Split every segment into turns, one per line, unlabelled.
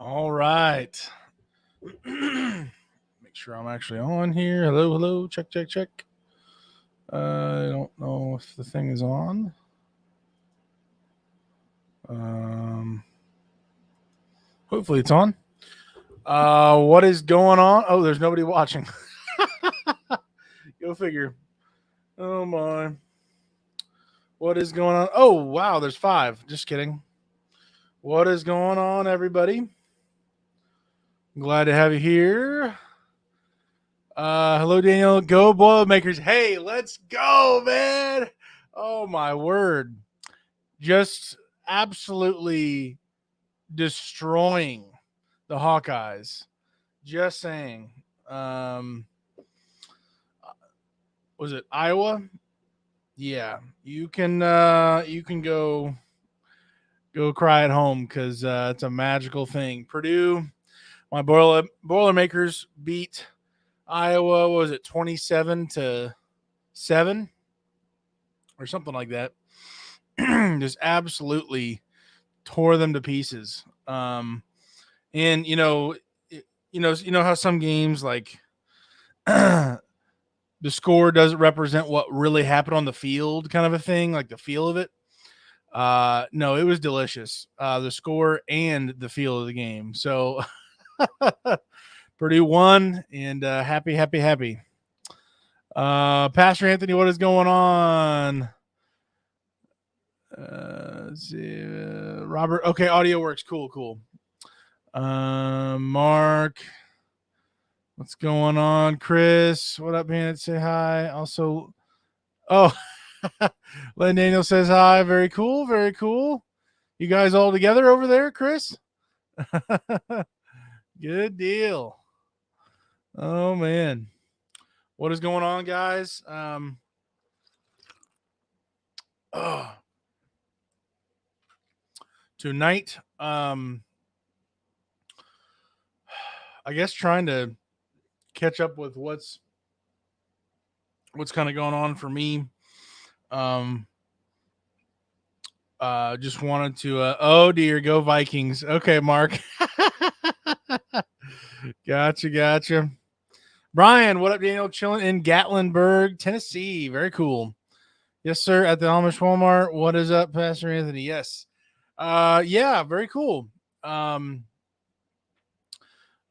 All right. Make sure I'm actually on here. Hello, hello. Check, check, check. I don't know if the thing is on. Um, Hopefully it's on. What is going on? Oh, there's nobody watching. Go figure. Oh my. What is going on? Oh wow, there's 5. Just kidding. What is going on, everybody? Glad to have you here. Hello, Daniel. Go Boilermakers. Hey, let's go, man. Oh, my word. Just absolutely destroying the Hawkeyes. Just saying. Um, was it Iowa? Yeah. You can go cry at home because it's a magical thing. Purdue, my Boilermakers beat Iowa. What was it 27-7 or something like that? Just absolutely tore them to pieces. And you know how some games like the score doesn't represent what really happened on the field, kind of a thing, like the feel of it. No, it was delicious. The score and the feel of the game. So Purdue won, and happy, happy, happy. Pastor Anthony, what is going on? Robert. Okay, audio works. Cool, cool. Mark, what's going on? Chris, what up, man? Say hi. Also, oh, Len Daniel says hi. Very cool, very cool. You guys all together over there, Chris? Good deal. Oh man, what is going on, guys? Oh, tonight, I guess trying to catch up with what's kind of going on for me. Um, just wanted to. Oh dear, go Vikings. Okay, Mark. Gotcha, gotcha. Brian, what up, Daniel? Chilling in Gatlinburg, Tennessee. Very cool. Yes, sir. At the Amish Walmart. What is up, Pastor Anthony? Yes. Yeah, very cool. Um,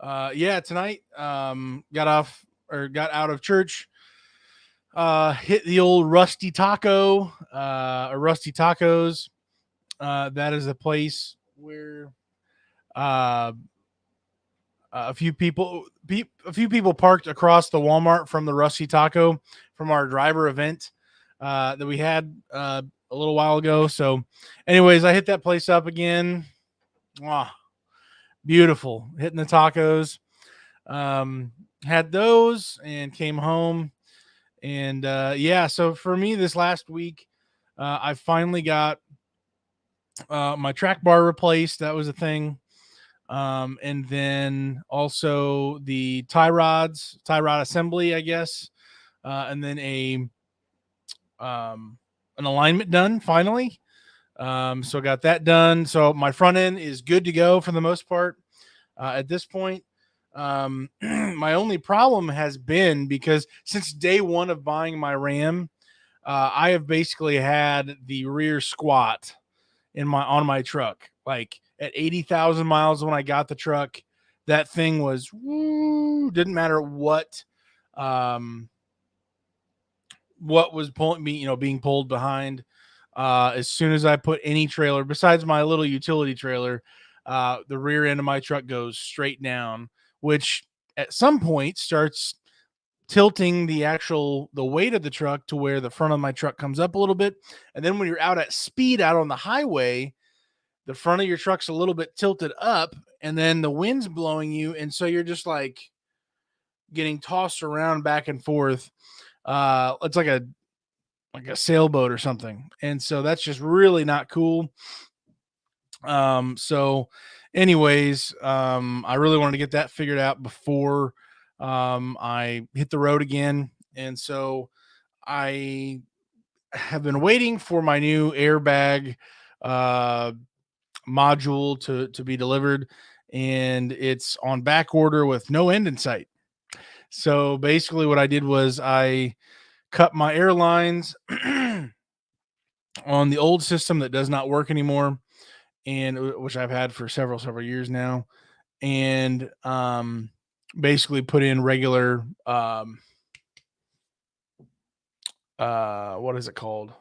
yeah, tonight, got out of church. Hit the old Rusty Taco, or Rusty Tacos. That is a place where uh, a few people parked across the Walmart from the Rusty Taco from our driver event that we had a little while ago. So, anyways, I hit that place up again. Wow, beautiful, hitting the tacos. Had those and came home, and yeah. So for me, this last week, I finally got my track bar replaced. That was a thing. And then also the tie rod assembly, I guess, and then an alignment done finally. So I got that done. So my front end is good to go for the most part at this point. My only problem has been because since day one of buying my Ram, I have basically had the rear squat on my truck. Like at 80,000 miles when I got the truck, that thing was didn't matter um what was pulling me, being pulled behind. As soon as I put any trailer besides my little utility trailer, the rear end of my truck goes straight down, which at some point starts tilting the weight of the truck to where the front of my truck comes up a little bit. And then when you're out at speed out on the highway, the front of your truck's a little bit tilted up, and then the wind's blowing you, and so you're just like getting tossed around back and forth. It's like a sailboat or something, and so that's just really not cool. So anyways, I really wanted to get that figured out before I hit the road again, and so I have been waiting for my new airbag uh module to be delivered, and it's on back order with no end in sight. So basically, what I did was I cut my airlines on the old system that does not work anymore, and which I've had for several years now, and basically put in regular what is it called?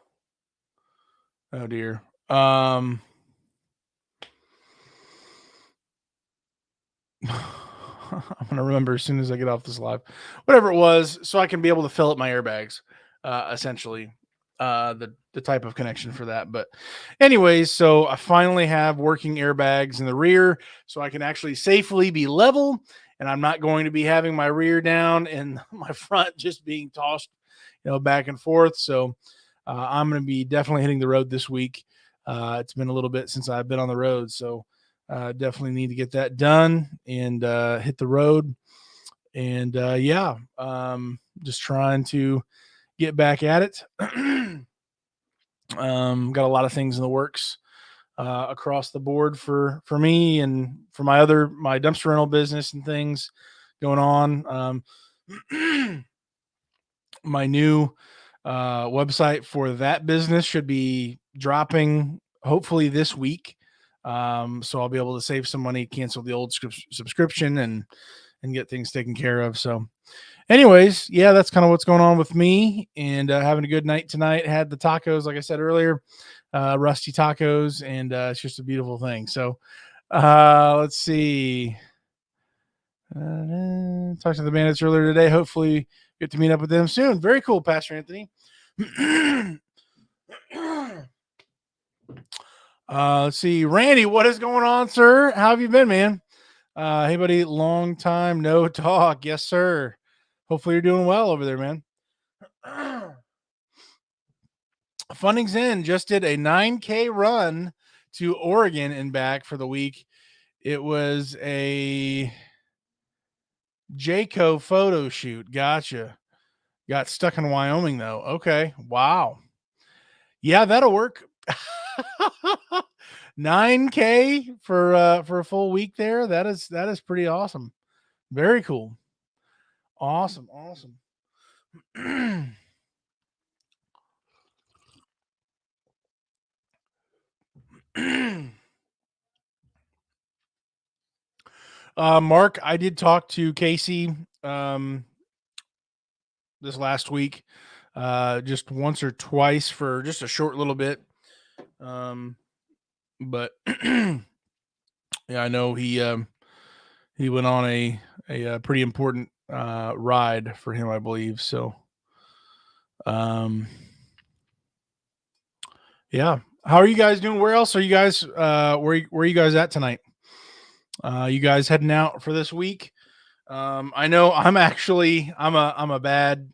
Oh dear. I'm gonna remember as soon as I get off this live. Whatever it was, so I can be able to fill up my airbags, essentially. The type of connection for that. But anyways, so I finally have working airbags in the rear, so I can actually safely be level, and I'm not going to be having my rear down and my front just being tossed, back and forth. So I'm going to be definitely hitting the road this week. It's been a little bit since I've been on the road, so definitely need to get that done and hit the road. And just trying to get back at it. Got a lot of things in the works across the board for me and for my dumpster rental business and things going on. My new website for that business should be dropping hopefully this week. So I'll be able to save some money, cancel the old subscription, and get things taken care of. So anyways, yeah, that's kind of what's going on with me, and having a good night tonight. Had the tacos, like I said earlier, rusty tacos, and it's just a beautiful thing. So let's see. Talked to the bandits earlier today. Hopefully get to meet up with them soon. Very cool, Pastor Anthony. Let's see. Randy, what is going on, sir? How have you been, man? Hey, buddy. Long time no talk. Yes, sir. Hopefully you're doing well over there, man. Funnings In just did a 9K run to Oregon and back for the week. It was a Jayco photo shoot. Gotcha. Got stuck in Wyoming though. Okay. Wow. Yeah, that'll work. 9K for a full week there. That is pretty awesome. Very cool. Awesome. Mark, I did talk to Casey this last week, just once or twice for just a short little bit. But yeah, I know he went on a pretty important ride for him, I believe. So, yeah. How are you guys doing? Where else are you guys? Where are you guys at tonight? You guys heading out for this week? I know I'm a bad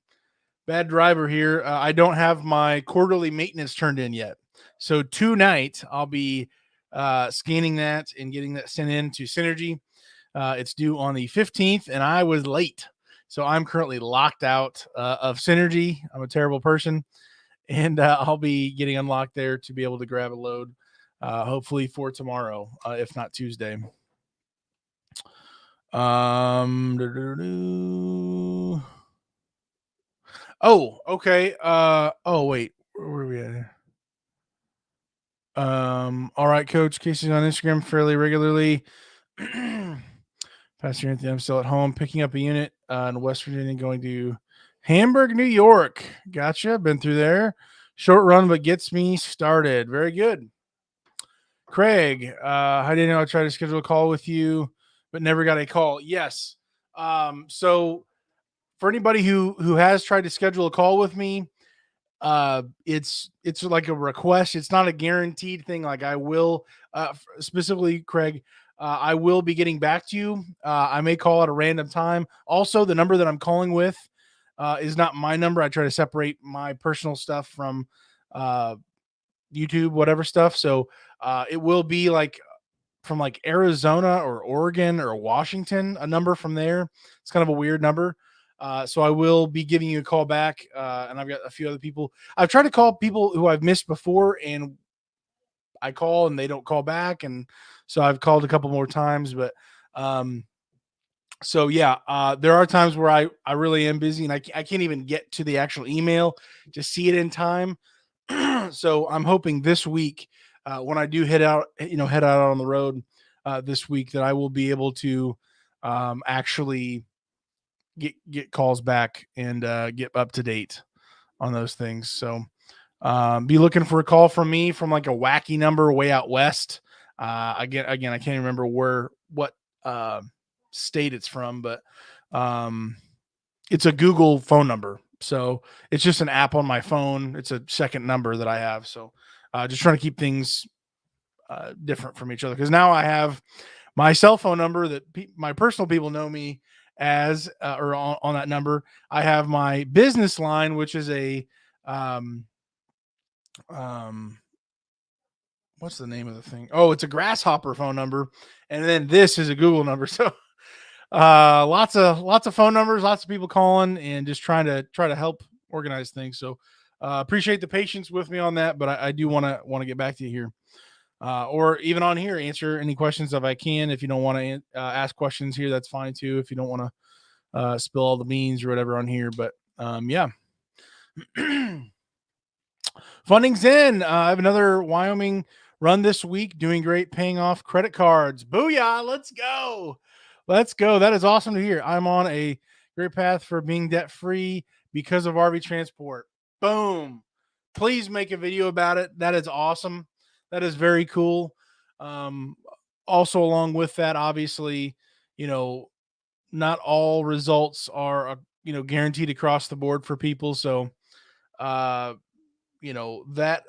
driver here. I don't have my quarterly maintenance turned in yet. So tonight I'll be scanning that and getting that sent in to Synergy. It's due on the 15th, and I was late. So I'm currently locked out of Synergy. I'm a terrible person, and I'll be getting unlocked there to be able to grab a load, hopefully for tomorrow, if not Tuesday. Oh, okay. Wait, where were we at here? All right, Coach. Casey's on Instagram fairly regularly. Pastor Anthony, I'm still at home picking up a unit in West Virginia, going to Hamburg, New York. Gotcha. Been through there. Short run, but gets me started. Very good. Craig, hi Daniel. I tried to schedule a call with you, but never got a call. Yes. So for anybody who has tried to schedule a call with me, it's like a request. It's not a guaranteed thing. Like I will, specifically Craig, I will be getting back to you. I may call at a random time. Also, the number that I'm calling with is not my number. I try to separate my personal stuff from YouTube, whatever stuff. So it will be like from like Arizona or Oregon or Washington, a number from there. It's kind of a weird number. So I will be giving you a call back. And I've got a few other people. I've tried to call people who I've missed before, and I call and they don't call back. And So I've called a couple more times, but um, so yeah, there are times where I really am busy and I can't even get to the actual email to see it in time. So I'm hoping this week, when I do head out on the road this week, that I will be able to actually get calls back and get up to date on those things. So be looking for a call from me from like a wacky number way out west. Again, I can't remember what uh, state it's from, but um, it's a Google phone number. So it's just an app on my phone. It's a second number that I have. So just trying to keep things different from each other, because now I have my cell phone number that my personal people know me as, or on that number. I have my business line, which is a um, um, what's the name of the thing? Oh, it's a Grasshopper phone number, and then this is a Google number. So lots of phone numbers, lots of people calling, and just try to help organize things. So appreciate the patience with me on that, but I do want to get back to you here, or even on here, answer any questions if I can. If you don't want to ask questions here, that's fine too. If you don't want to spill all the beans or whatever on here, but yeah. Funding's in. I have another Wyoming run this week, doing great, paying off credit cards. Booyah! Let's go. Let's go. That is awesome to hear. I'm on a great path for being debt free because of RV transport. Boom. Please make a video about it. That is awesome. That is very cool. Um, Also, along with that, obviously, you know, not all results are, guaranteed across the board for people. So, uh, that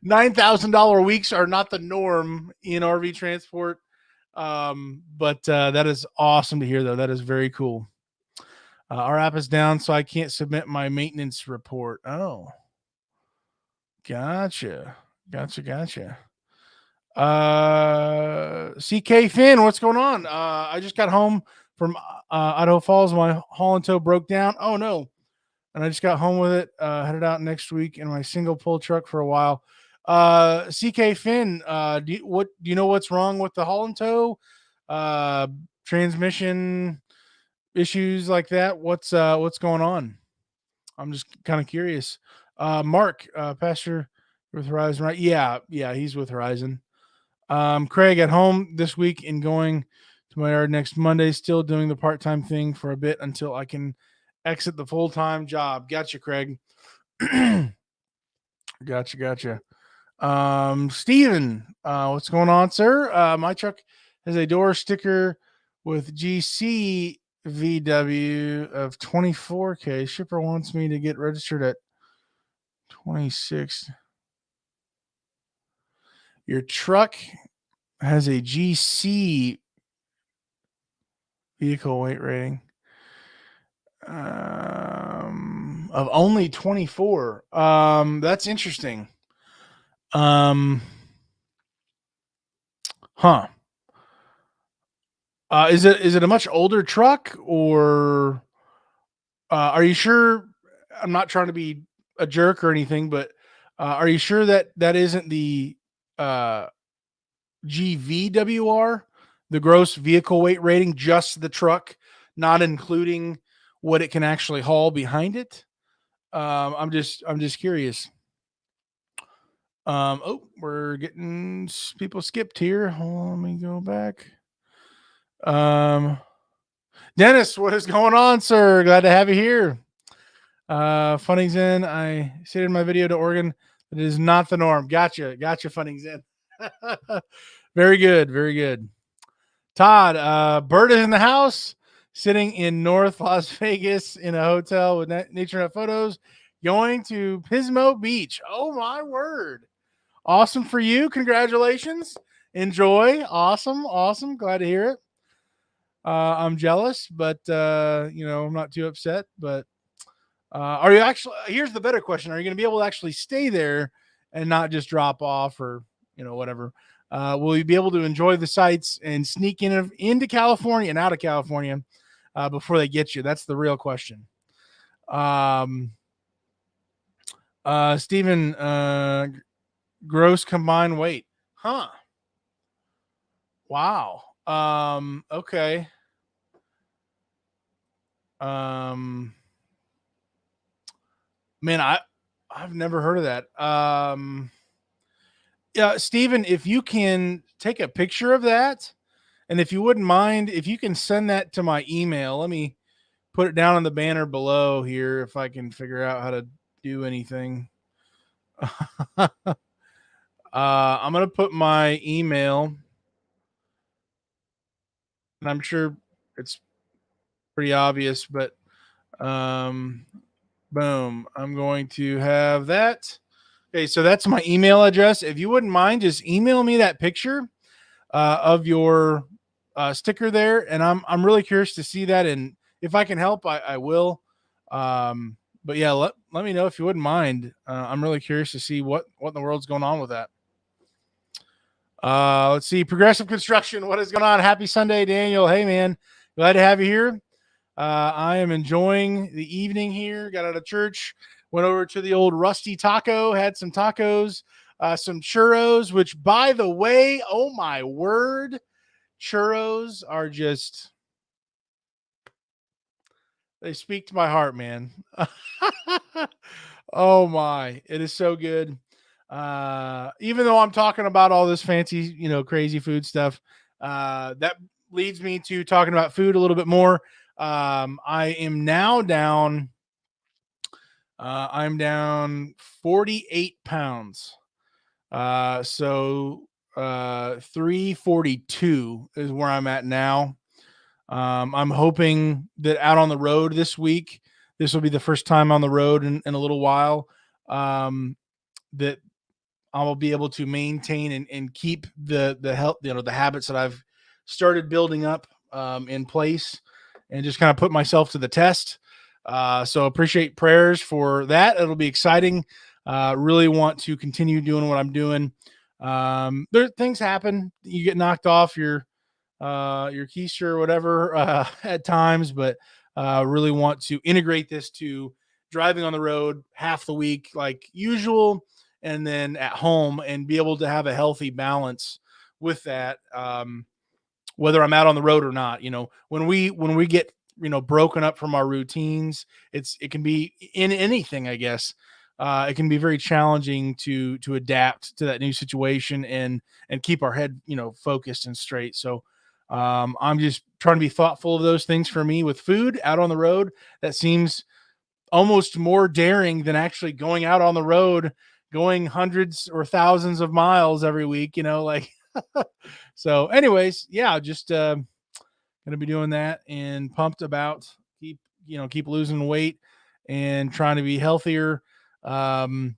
$9,000 weeks are not the norm in RV transport. But that is awesome to hear, though. That is very cool. Our app is down, so I can't submit my maintenance report. Oh, gotcha. CK Finn, what's going on? I just got home from Idaho Falls. My haul and tow broke down. Oh no. And I just got home with it. Headed out next week in my single pull truck for a while. CK Finn, do you know what's wrong with the haul and tow? Transmission issues like that. What's going on? I'm just kind of curious. Mark, Pastor with Horizon, right? Yeah, he's with Horizon. Craig at home this week and going to my yard next Monday. Still doing the part-time thing for a bit until I can exit the full-time job. Gotcha, Craig. Gotcha. Steven, what's going on, sir? My truck has a door sticker with GC VW of 24K. Shipper wants me to get registered at 26. Your truck has a GC vehicle weight rating of only 24. That's interesting. Huh. Is it a much older truck, or are you sure? I'm not trying to be a jerk or anything, but are you sure that that isn't the uh, GVWR, the gross vehicle weight rating, just the truck, not including what it can actually haul behind it? I'm just curious. We're getting people skipped here. Hold on, let me go back. Dennis, what is going on, sir? Glad to have you here. Funnings in. I stated in my video to Oregon that it is not the norm. Gotcha, Funnings in. Very good. Todd, Bert is in the house, sitting in North Las Vegas in a hotel with Nature Net photos, going to Pismo Beach. Oh my word! Awesome for you. Congratulations. Enjoy. Awesome. Glad to hear it. I'm jealous, but I'm not too upset. But are you actually? Here's the better question: are you going to be able to actually stay there and not just drop off, or whatever? Will you be able to enjoy the sights and sneak into California and out of California before they get you? That's the real question. Stephen, gross combined weight, huh? Wow. Okay. Um, man, I've never heard of that. Yeah, Steven, if you can take a picture of that, and if you wouldn't mind, if you can send that to my email, let me put it down on the banner below here if I can figure out how to do anything. I'm gonna put my email, and I'm sure it's pretty obvious, but um, boom, I'm going to have that. Okay, so that's my email address. If you wouldn't mind, just email me that picture of your sticker there, and I'm really curious to see that, and if I can help, I will. But yeah, let me know if you wouldn't mind. I'm really curious to see what in the world's going on with that. Let's see, Progressive Construction. What is going on? Happy Sunday, Daniel. Hey, man, glad to have you here. I am enjoying the evening here. Got out of church, went over to the old Rusty Taco, had some tacos, some churros, which, by the way, oh my word, churros are just, they speak to my heart, man. Oh my, it is so good. Even though I'm talking about all this fancy, crazy food stuff, that leads me to talking about food a little bit more. I am now down. I'm down 48 pounds. So 342 is where I'm at now. I'm hoping that out on the road this week, this will be the first time on the road in a little while, that I will be able to maintain and keep the health, the habits that I've started building up in place, and just kind of put myself to the test. So appreciate prayers for that. It'll be exciting. Really want to continue doing what I'm doing. There things happen. You get knocked off your keister or whatever at times, but really want to integrate this to driving on the road half the week like usual, and then at home, and be able to have a healthy balance with that. Whether I'm out on the road or not, when we get broken up from our routines, it can be in anything, I guess. It can be very challenging to adapt to that new situation and keep our head focused and straight. So I'm just trying to be thoughtful of those things for me with food out on the road. That seems almost more daring than actually going out on the road, going hundreds or thousands of miles every week, like. So anyways, yeah, just gonna be doing that, and pumped about keep losing weight and trying to be healthier, um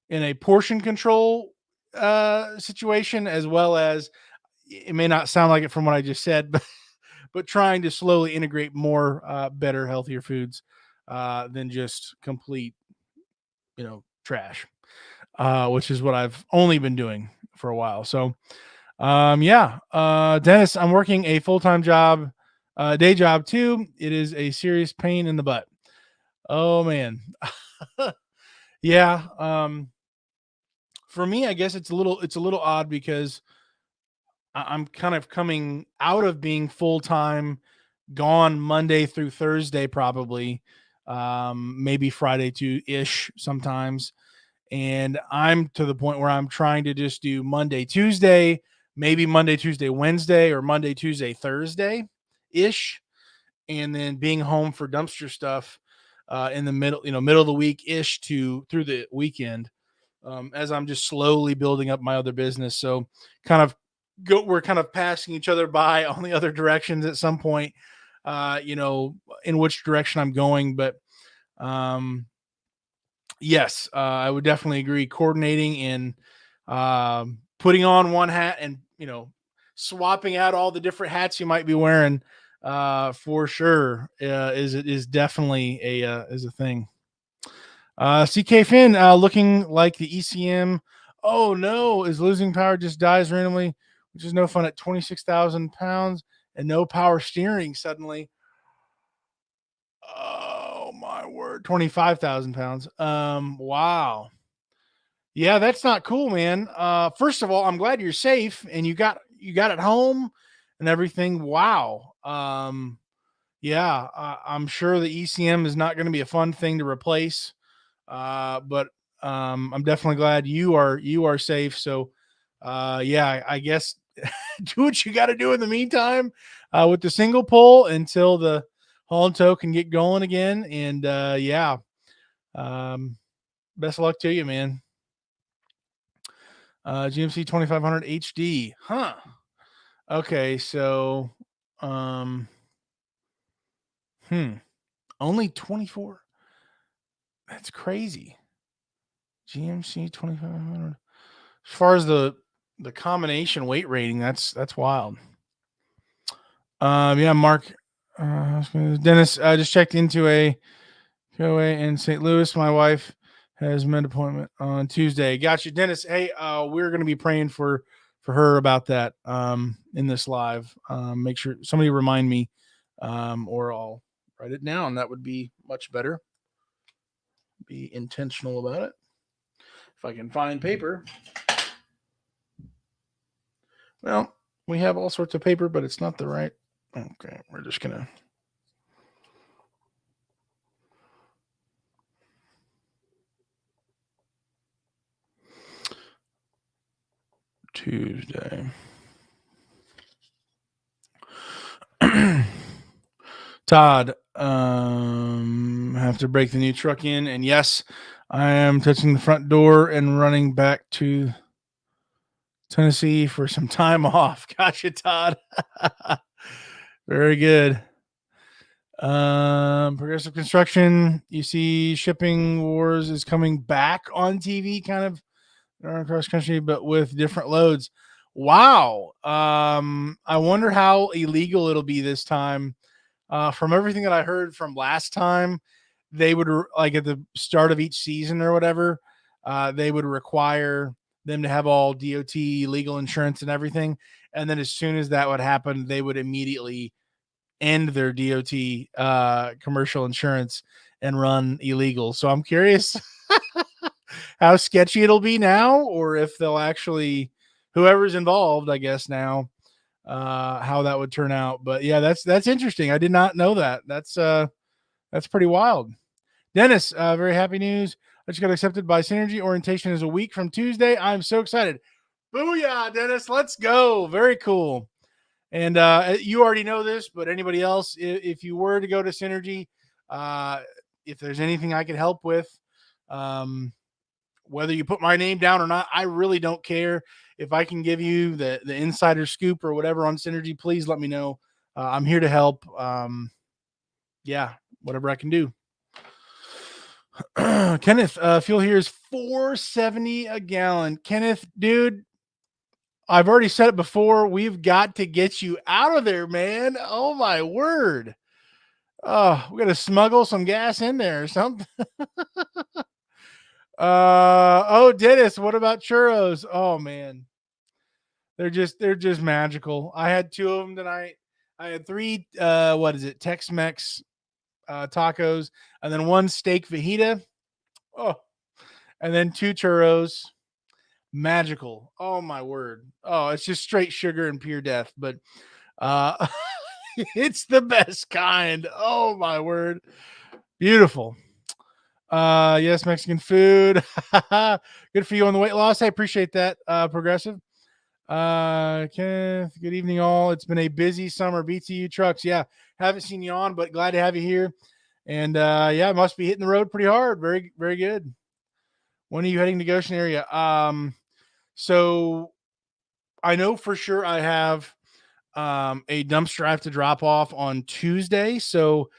in a portion control situation, as well as, it may not sound like it from what I just said, but trying to slowly integrate more better, healthier foods than just complete, trash, which is what I've only been doing for a while. So, yeah, Dennis, I'm working a full time job, day job too. It is a serious pain in the butt. Oh man, yeah. For me, I guess it's a little odd because I'm kind of coming out of being full time, gone Monday through Thursday, probably, maybe Friday too ish sometimes. And I'm to the point where I'm trying to just do Monday, Tuesday, maybe Monday, Tuesday, Wednesday, or Monday, Tuesday, Thursday ish. And then being home for dumpster stuff in the middle of the week ish to through the weekend, as I'm just slowly building up my other business. So kind of we're kind of passing each other by on the other directions at some point, in which direction I'm going. But um, yes, I would definitely agree. Coordinating and putting on one hat and swapping out all the different hats you might be wearing, for sure, is definitely a thing. CK Finn, looking like the ECM. Oh no, is losing power, just dies randomly, which is no fun at 26,000 pounds and no power steering suddenly. Oh my word, 25,000 pounds. Wow. Yeah, that's not cool, man. First of all, I'm glad you're safe and you got you got it home and everything. Wow. Yeah, I'm sure the ECM is not going to be a fun thing to replace. But I'm definitely glad you are safe. So, yeah, I guess do what you got to do in the meantime with the single pole until the haul and tow can get going again. And yeah, um, best of luck to you, man. GMC 2500 HD, huh? Okay, so um, hmm, only 24. That's crazy. GMC 2500. As far as the combination weight rating, that's wild. Yeah, Mark, Dennis, I just checked into a POA in St. Louis. My wife has med appointment on Tuesday. Got you, Dennis. Hey, we're going to be praying for her about that in this live. Make sure somebody remind me, or I'll write it down. That would be much better. Be intentional about it. If I can find paper. Well, we have all sorts of paper, but it's not the right. Okay, we're just gonna. Tuesday. Todd, have to break the new truck in, and yes, I am touching the front door and running back to Tennessee for some time off. Gotcha, Todd. Very good. Progressive Construction. You see, Shipping Wars is coming back on TV, kind of across country, but with different loads. Wow. I wonder how illegal it'll be this time. From everything that I heard from last time, they would like at the start of each season or whatever, they would require them to have all DOT legal insurance and everything. And then as soon as that would happen, they would immediately end their DOT commercial insurance and run illegal. So I'm curious how sketchy it'll be now, or if they'll actually, whoever's involved, I guess now, how that would turn out. But yeah, that's interesting. I did not know that. That's pretty wild. Dennis, very happy news. I just got accepted by Synergy. Orientation is a week from Tuesday. I'm so excited. Booyah, Dennis. Let's go. Very cool. And you already know this, but anybody else, if you were to go to Synergy, if there's anything I could help with, whether you put my name down or not, I really don't care. If I can give you the insider scoop or whatever on Synergy, please let me know. I'm here to help. Yeah, whatever I can do. Kenneth, fuel here is $4.70 a gallon. Kenneth, dude, I've already said it before. We've got to get you out of there, man. Oh my word. Oh, we got to smuggle some gas in there or something. Oh, Dennis, what about churros? Oh man. They're just magical. I had two of them tonight. I had three what is it? Tex-Mex tacos, and then one steak fajita. Oh, and then two churros. Magical. Oh my word. Oh, it's just straight sugar and pure death, but uh it's the best kind. Oh my word. Beautiful. Yes, Mexican food. Good for you on the weight loss. I appreciate that, Progressive. Kenneth, good evening, all. It's been a busy summer. BTU trucks. Yeah, haven't seen you on, but glad to have you here. And yeah, must be hitting the road pretty hard. Very, very good. When are you heading to Goshen area? So I know for sure I have a dumpster I have to drop off on Tuesday. So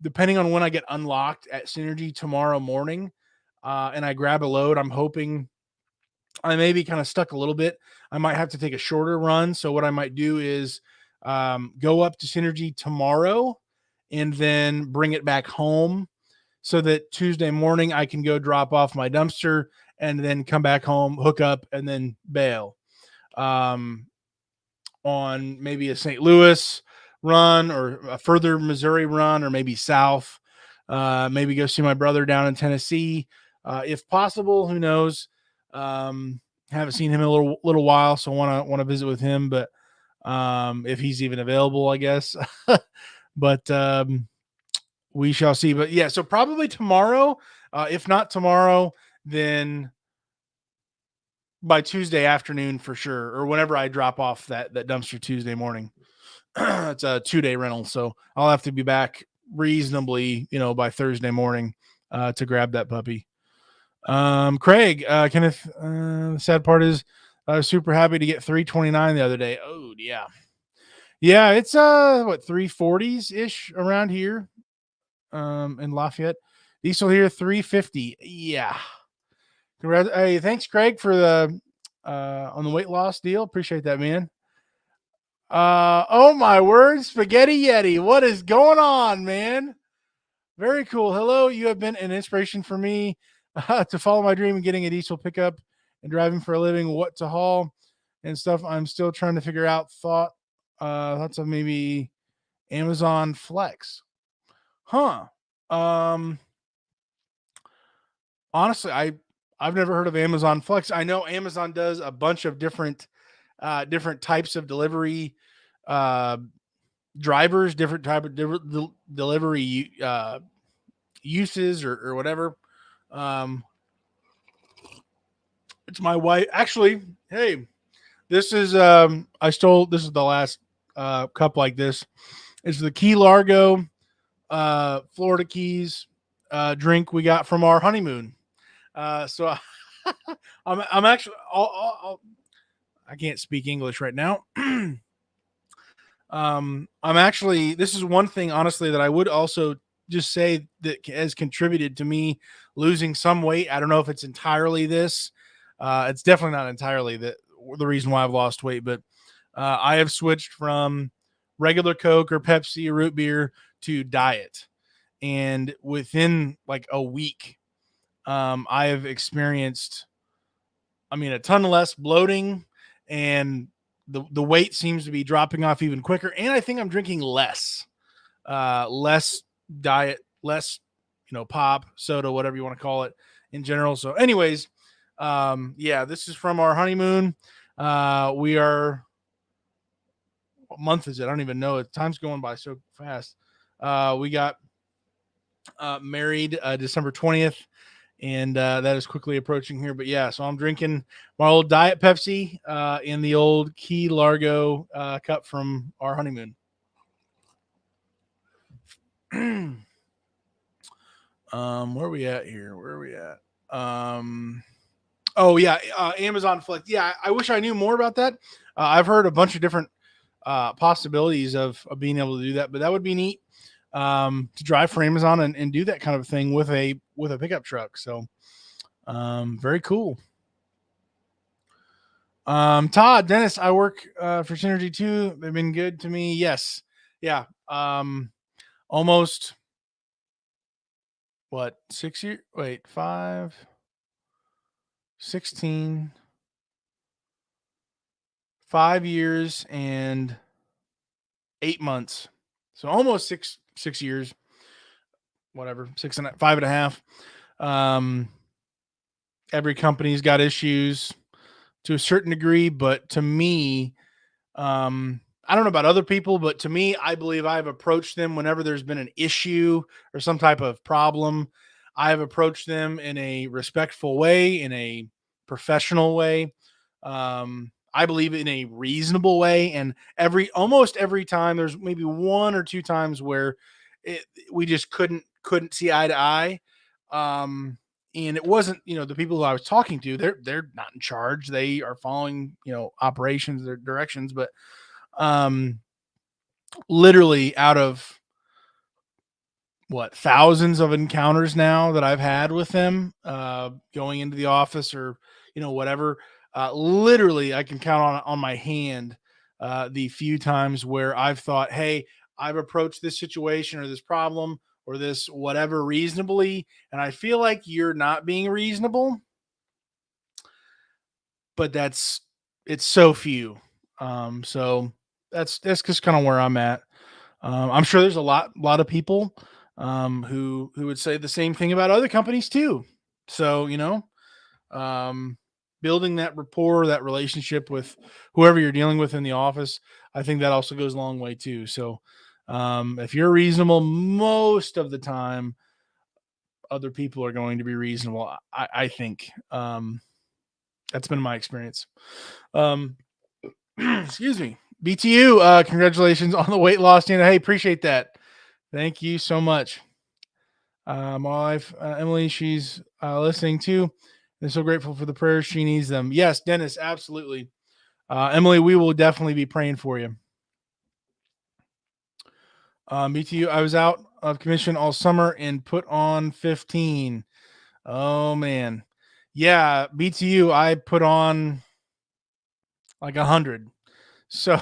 depending on when I get unlocked at Synergy tomorrow morning, and I grab a load, I'm hoping I may be kind of stuck a little bit. I might have to take a shorter run. So what I might do is go up to Synergy tomorrow and then bring it back home so that Tuesday morning I can go drop off my dumpster and then come back home, hook up, and then bail on maybe a St. Louis run or a further Missouri run, or maybe south. Maybe go see my brother down in Tennessee, if possible. Who knows? Haven't seen him in a little while, so want to visit with him, but if he's even available, I guess. But we shall see. But yeah, so probably tomorrow. If not tomorrow, then by Tuesday afternoon for sure, or whenever I drop off that dumpster Tuesday morning. It's a 2-day rental, so I'll have to be back reasonably, by Thursday morning to grab that puppy. Craig, Kenneth, the sad part is I was super happy to get 329 the other day. Oh yeah. Yeah, it's what 340s ish around here. In Lafayette. Diesel here 350. Yeah. Hey, thanks, Craig, for the on the weight loss deal. Appreciate that, man. Oh my word, Spaghetti Yeti. What is going on, man? Very cool. Hello, you have been an inspiration for me to follow my dream of getting a diesel pickup and driving for a living. What to haul and stuff. I'm still trying to figure out. Thoughts of maybe Amazon Flex. Huh. Um. Honestly, I've never heard of Amazon Flex. I know Amazon does a bunch of different types of delivery uh drivers, different type of delivery uses or whatever. Um, it's my wife. Actually, hey, this is this is the last cup like this. It's the Key Largo Florida Keys drink we got from our honeymoon. So I'm actually I can't speak English right now. I'm actually, this is one thing, honestly, that I would also just say that has contributed to me losing some weight. I don't know if it's entirely this. It's definitely not entirely the reason why I've lost weight, but I have switched from regular Coke or Pepsi or root beer to diet. And within like a week, I have experienced, a ton less bloating, and the weight seems to be dropping off even quicker. And I think I'm drinking less diet, less, pop, soda, whatever you want to call it in general. So, anyways, yeah, this is from our honeymoon. We are, what month is it? I don't even know. Time's going by so fast. We got married December 20th, and that is quickly approaching here. But yeah, so I'm drinking my old Diet Pepsi in the old Key Largo cup from our honeymoon. Where are we at here? Where are we at? Oh yeah, Amazon Flex. Yeah, I wish I knew more about that. I've heard a bunch of different possibilities of being able to do that, but that would be neat to drive for Amazon and do that kind of thing with a pickup truck. So very cool. Todd, Dennis, I work for Synergy too. They've been good to me. Yes. Yeah. Almost what, 6 years? Wait, 5, 16, 5 years and 8 months. So almost six years, whatever, 5.5. Every company's got issues to a certain degree, but to me, I don't know about other people, but to me, I believe I've approached them whenever there's been an issue or some type of problem. I have approached them in a respectful way, in a professional way. I believe in a reasonable way, and almost every time, there's maybe one or two times where we just couldn't see eye to eye. And it wasn't, the people who I was talking to, they're not in charge. They are following, operations, their directions, but um literally out of what, thousands of encounters now that I've had with them going into the office or whatever, literally I can count on my hand the few times where I've thought, hey, I've approached this situation or this problem or this whatever reasonably, and I feel like you're not being reasonable. But it's so few. So that's just kind of where I'm at. I'm sure there's a lot of people who would say the same thing about other companies too. So um, building that rapport, that relationship with whoever you're dealing with in the office, I think that also goes a long way too. So if you're reasonable most of the time, other people are going to be reasonable. I think that's been my experience. Excuse me. BTU, congratulations on the weight loss, Dana. Hey, appreciate that. Thank you so much. My wife, Emily, she's listening too. And so grateful for the prayers. She needs them. Yes, Dennis, absolutely. Emily, we will definitely be praying for you. BTU, I was out of commission all summer and put on 15. Oh, man. Yeah, BTU, I put on like 100. So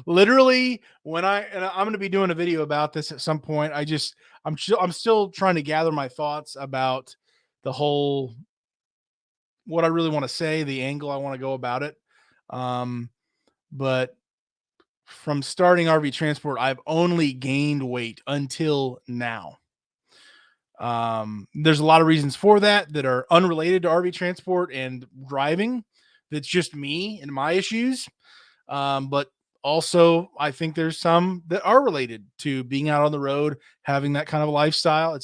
literally and I'm going to be doing a video about this at some point. I'm still trying to gather my thoughts about the whole, what I really want to say, the angle I want to go about it. But from starting RV transport, I've only gained weight until now. There's a lot of reasons for that are unrelated to RV transport and driving. That's just me and my issues. But also I think there's some that are related to being out on the road, having that kind of a lifestyle.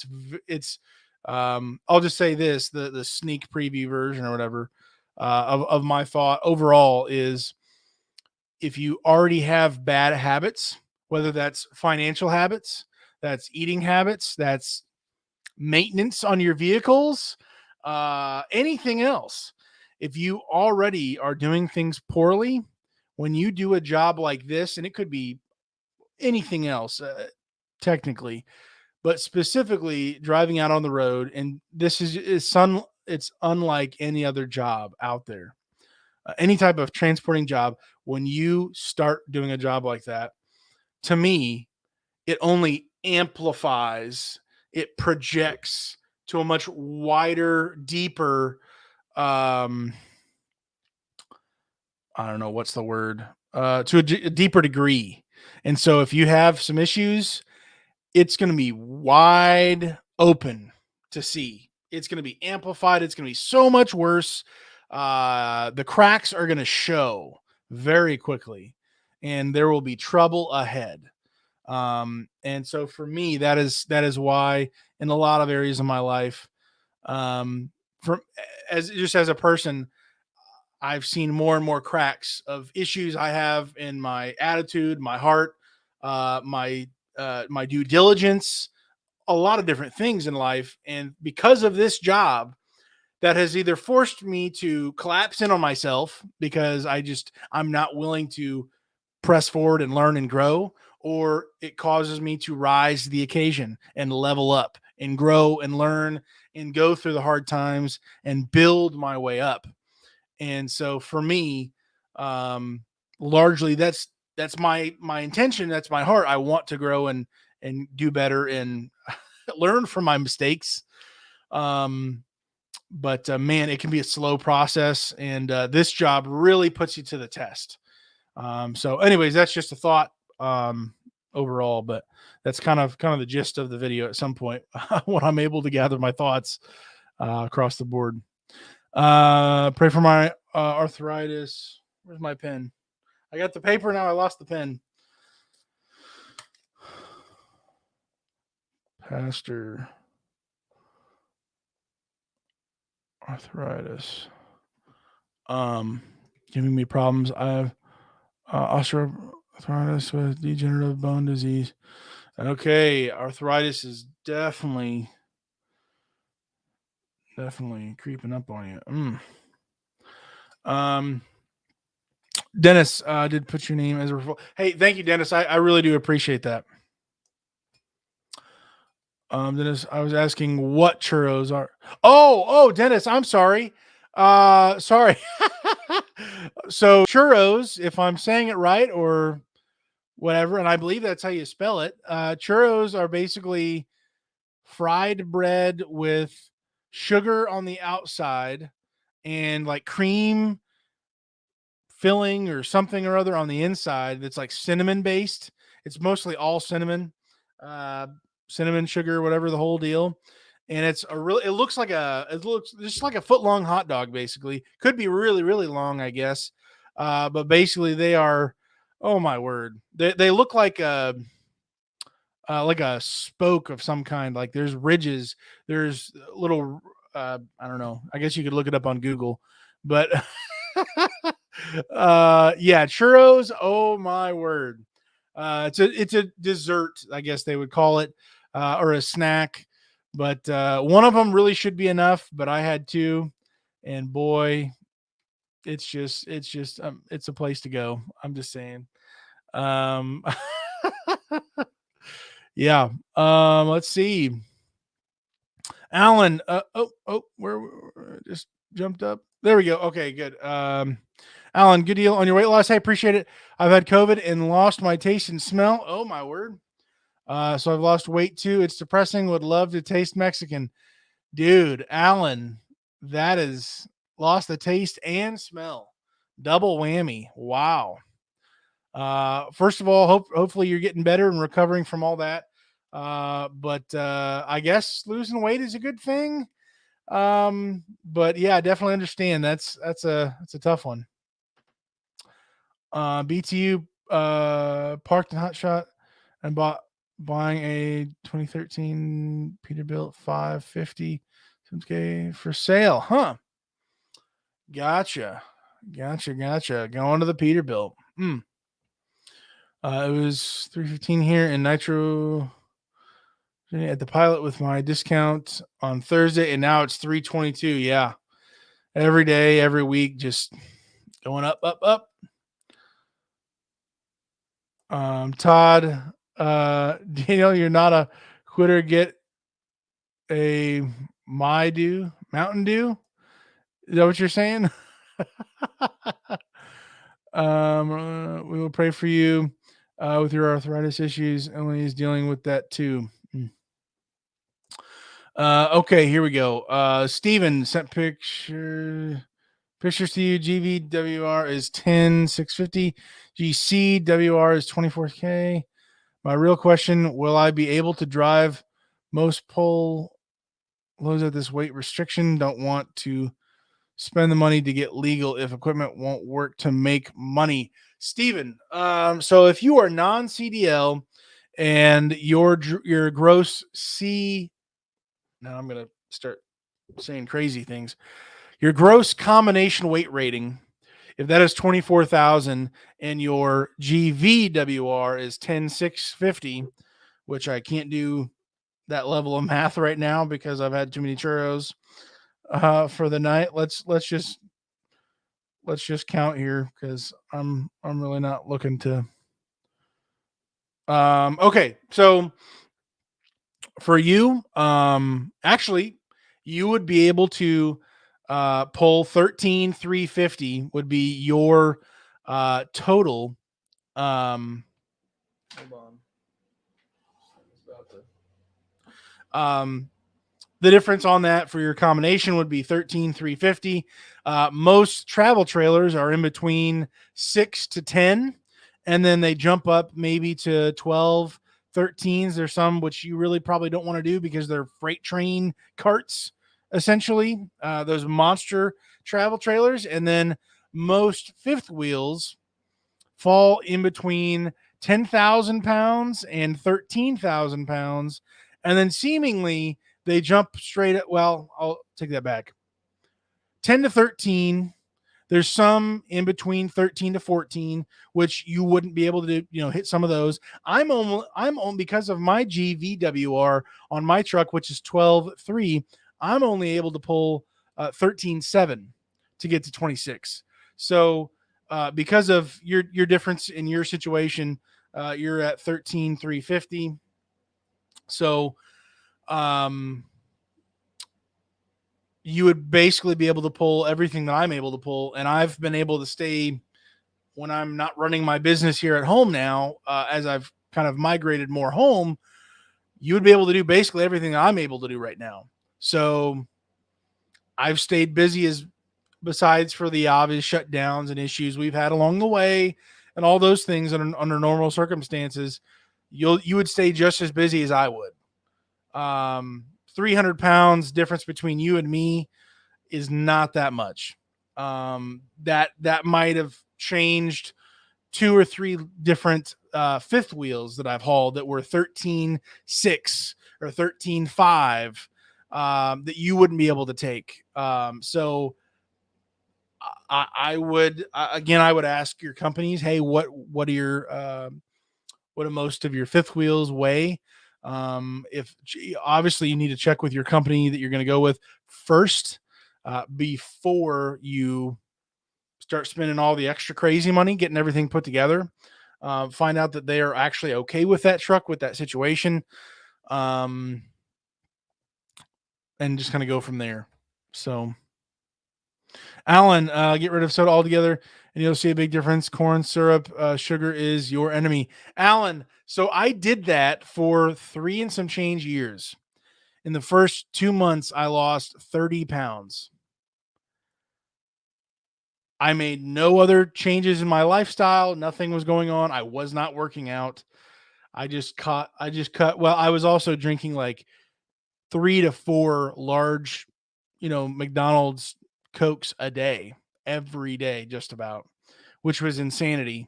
I'll just say this, the sneak preview version or whatever, of my thought overall is, if you already have bad habits, whether that's financial habits, that's eating habits, that's maintenance on your vehicles, anything else, if you already are doing things poorly, when you do a job like this, and it could be anything else, technically, but specifically driving out on the road, and this it's unlike any other job out there. Any type of transporting job, when you start doing a job like that, to me, it only amplifies, it projects to a much wider, deeper, I don't know what's the word, to a deeper degree. And so if you have some issues, it's going to be wide open to see. It's going to be amplified. It's going to be so much worse. The cracks are going to show very quickly, and there will be trouble ahead. And so for me, that is why in a lot of areas of my life, from as a person, I've seen more and more cracks of issues I have in my attitude, my heart, my due diligence, a lot of different things in life. And because of this job, that has either forced me to collapse in on myself because I'm not willing to press forward and learn and grow, or it causes me to rise to the occasion and level up and grow and learn and go through the hard times and build my way up. And so for me, largely that's my intention. That's my heart. I want to grow and do better and learn from my mistakes. But man, it can be a slow process, and this job really puts you to the test. So anyways, that's just a thought overall, but that's kind of the gist of the video at some point when I'm able to gather my thoughts across the board. Pray for my arthritis. Where's my pen? I got the paper now. I lost the pen. Pastor arthritis. Giving me problems. I have osteoarthritis with degenerative bone disease. Okay, arthritis is definitely creeping up on you. Dennis, did put your name as a referral. Hey, thank you, Dennis. I really do appreciate that. Dennis, I was asking what churros are. Oh, Dennis, I'm sorry. Sorry. So churros, if I'm saying it right or whatever, and I believe that's how you spell it. Churros are basically fried bread with sugar on the outside and like cream filling or something or other on the inside that's like cinnamon based. It's mostly all cinnamon, cinnamon sugar, whatever, the whole deal. and it looks just like a foot long hot dog. Basically, could be really really long, I guess. But basically, they are. Oh my word! They look like a spoke of some kind. Like there's ridges, there's little. I don't know. I guess you could look it up on Google, but yeah, churros. Oh my word! It's a dessert, I guess they would call it, or a snack. But one of them really should be enough. But I had two, and boy, it's a place to go. I'm just saying. Um, yeah. Let's see. Alan. Where just jumped up. There we go. Okay, good. Alan, good deal on your weight loss. I appreciate it. I've had COVID and lost my taste and smell. Oh my word. So I've lost weight too. It's depressing. Would love to taste Mexican. Dude, Alan, that is lost the taste and smell. Double whammy. Wow. First of all, hopefully you're getting better and recovering from all that. But I guess losing weight is a good thing. But yeah, I definitely understand. That's a tough one. BTU parked in Hotshot and buying a 2013 Peterbilt 550 for sale. Huh. Gotcha. Going to the Peterbilt. It was 315 here in Nitro at the Pilot with my discount on Thursday, and now it's 322. Yeah. Every day, every week, just going up, up, up. Todd, Daniel, you're not a quitter. Get a Mountain Dew. Is that what you're saying? We will pray for you with your arthritis issues. Emily is dealing with that too. Okay, here we go. Steven sent pictures to you. GVWR is 10,650. GCWR is 24K. My real question, will I be able to drive most pole loads at this weight restriction? Don't want to spend the money to get legal if equipment won't work to make money. Steven, so if you are non-CDL and your gross now I'm going to start saying crazy things. Your gross combination weight rating, if that is 24,000 and your GVWR is 10,650, which I can't do that level of math right now because I've had too many churros for the night. Let's just count here because I'm really not looking to. Okay, so for you, actually, you would be able to pull 13,350 would be your total. Hold on. The difference on that for your combination would be 13,350. Most travel trailers are in between 6 to 10, and then they jump up maybe to 12, 13s. There's some which you really probably don't want to do because they're freight train carts, essentially, those monster travel trailers. And then most fifth wheels fall in between 10,000 pounds and 13,000 pounds. And then seemingly they jump straight at, well, I'll take that back. 10 to 13. There's some in between 13 to 14, which you wouldn't be able to do, hit some of those. I'm on because of my GVWR on my truck, which is 12.3. I'm only able to pull 13.7 to get to 26. So because of your difference in your situation, you're at 13,350. So you would basically be able to pull everything that I'm able to pull. And I've been able to stay when I'm not running my business here at home now, as I've kind of migrated more home, you would be able to do basically everything that I'm able to do right now. So I've stayed busy besides for the obvious shutdowns and issues we've had along the way and all those things under normal circumstances, you would stay just as busy as I would. 300 pounds difference between you and me is not that much. That might have changed two or three different fifth wheels that I've hauled that were 13.6 or 13.5 that you wouldn't be able to take. So I would again, I would ask your companies, hey, what are your what do most of your fifth wheels weigh? If obviously you need to check with your company that you're going to go with first before you start spending all the extra crazy money getting everything put together. Find out that they are actually okay with that truck, with that situation, um, and just kind of go from there. So, Alan, get rid of soda altogether, and you'll see a big difference. Corn syrup, sugar is your enemy. Alan, so I did that for 3 and some change years. In the first 2 months, I lost 30 pounds. I made no other changes in my lifestyle. Nothing was going on. I was not working out. Well, I was also drinking like 3 to 4 large, McDonald's Cokes a day, every day, just about, which was insanity.